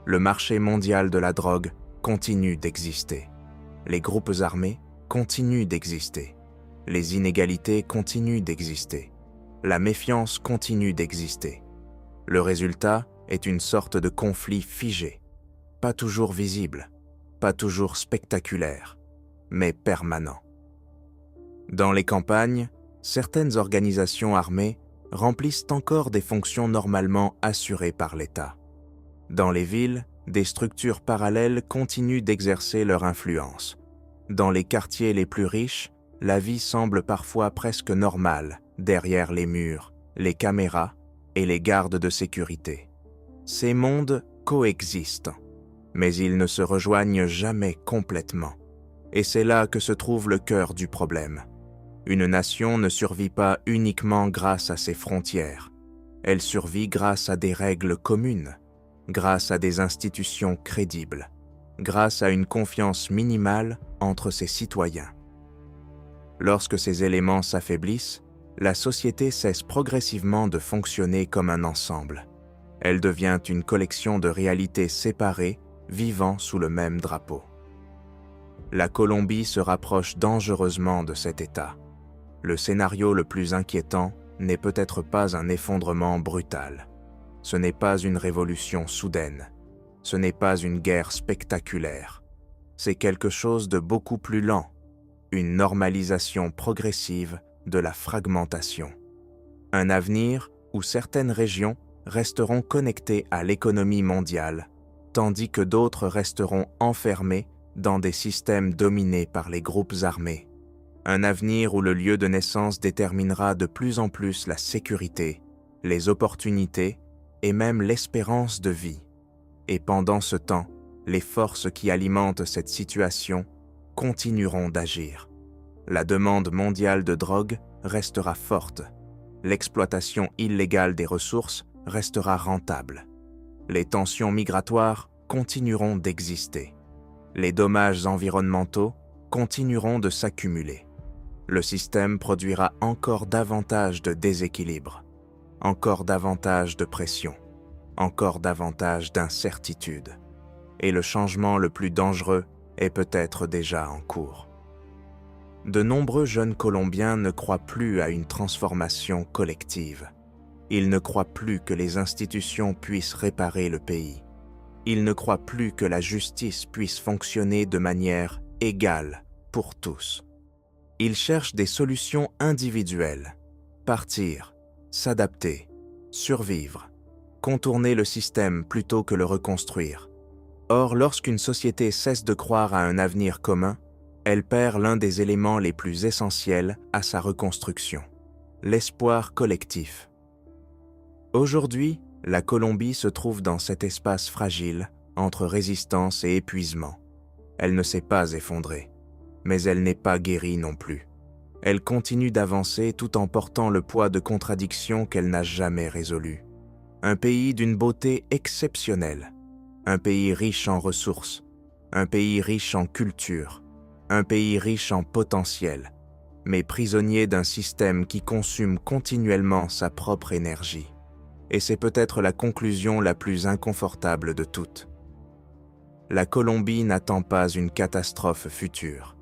Le marché mondial de la drogue continue d'exister. Les groupes armés continuent d'exister. Les inégalités continuent d'exister. La méfiance continue d'exister. Le résultat est une sorte de conflit figé, pas toujours visible, pas toujours spectaculaire, mais permanent. Dans les campagnes, certaines organisations armées remplissent encore des fonctions normalement assurées par l'État. Dans les villes, des structures parallèles continuent d'exercer leur influence. Dans les quartiers les plus riches, la vie semble parfois presque normale derrière les murs, les caméras et les gardes de sécurité. Ces mondes coexistent, mais ils ne se rejoignent jamais complètement. Et c'est là que se trouve le cœur du problème. Une nation ne survit pas uniquement grâce à ses frontières. Elle survit grâce à des règles communes, grâce à des institutions crédibles, grâce à une confiance minimale entre ses citoyens. Lorsque ces éléments s'affaiblissent, la société cesse progressivement de fonctionner comme un ensemble. Elle devient une collection de réalités séparées, vivant sous le même drapeau. La Colombie se rapproche dangereusement de cet état. Le scénario le plus inquiétant n'est peut-être pas un effondrement brutal. Ce n'est pas une révolution soudaine. Ce n'est pas une guerre spectaculaire. C'est quelque chose de beaucoup plus lent, une normalisation progressive de la fragmentation. Un avenir où certaines régions resteront connectées à l'économie mondiale, tandis que d'autres resteront enfermées dans des systèmes dominés par les groupes armés. Un avenir où le lieu de naissance déterminera de plus en plus la sécurité, les opportunités et même l'espérance de vie. Et pendant ce temps, les forces qui alimentent cette situation continueront d'agir. La demande mondiale de drogue restera forte. L'exploitation illégale des ressources restera rentable. Les tensions migratoires continueront d'exister. Les dommages environnementaux continueront de s'accumuler. Le système produira encore davantage de déséquilibre, encore davantage de pression, encore davantage d'incertitude. Et le changement le plus dangereux est peut-être déjà en cours. De nombreux jeunes Colombiens ne croient plus à une transformation collective. Ils ne croient plus que les institutions puissent réparer le pays. Ils ne croient plus que la justice puisse fonctionner de manière égale pour tous. Ils cherchent des solutions individuelles, partir, s'adapter, survivre, contourner le système plutôt que le reconstruire. Or, lorsqu'une société cesse de croire à un avenir commun, elle perd l'un des éléments les plus essentiels à sa reconstruction, l'espoir collectif. Aujourd'hui, la Colombie se trouve dans cet espace fragile entre résistance et épuisement. Elle ne s'est pas effondrée, mais elle n'est pas guérie non plus. Elle continue d'avancer tout en portant le poids de contradictions qu'elle n'a jamais résolues. Un pays d'une beauté exceptionnelle, un pays riche en ressources, un pays riche en culture, un pays riche en potentiel, mais prisonnier d'un système qui consomme continuellement sa propre énergie. Et c'est peut-être la conclusion la plus inconfortable de toutes. La Colombie n'attend pas une catastrophe future.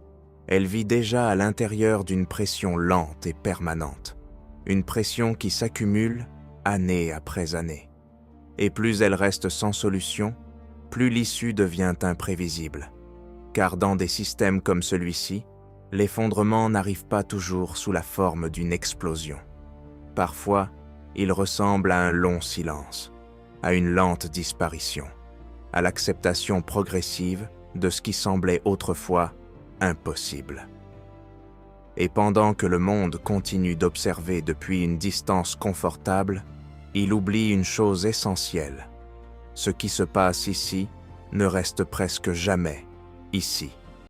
Elle vit déjà à l'intérieur d'une pression lente et permanente, une pression qui s'accumule année après année. Et plus elle reste sans solution, plus l'issue devient imprévisible. Car dans des systèmes comme celui-ci, l'effondrement n'arrive pas toujours sous la forme d'une explosion. Parfois, il ressemble à un long silence, à une lente disparition, à l'acceptation progressive de ce qui semblait autrefois impossible. Et pendant que le monde continue d'observer depuis une distance confortable, il oublie une chose essentielle. Ce qui se passe ici ne reste presque jamais ici.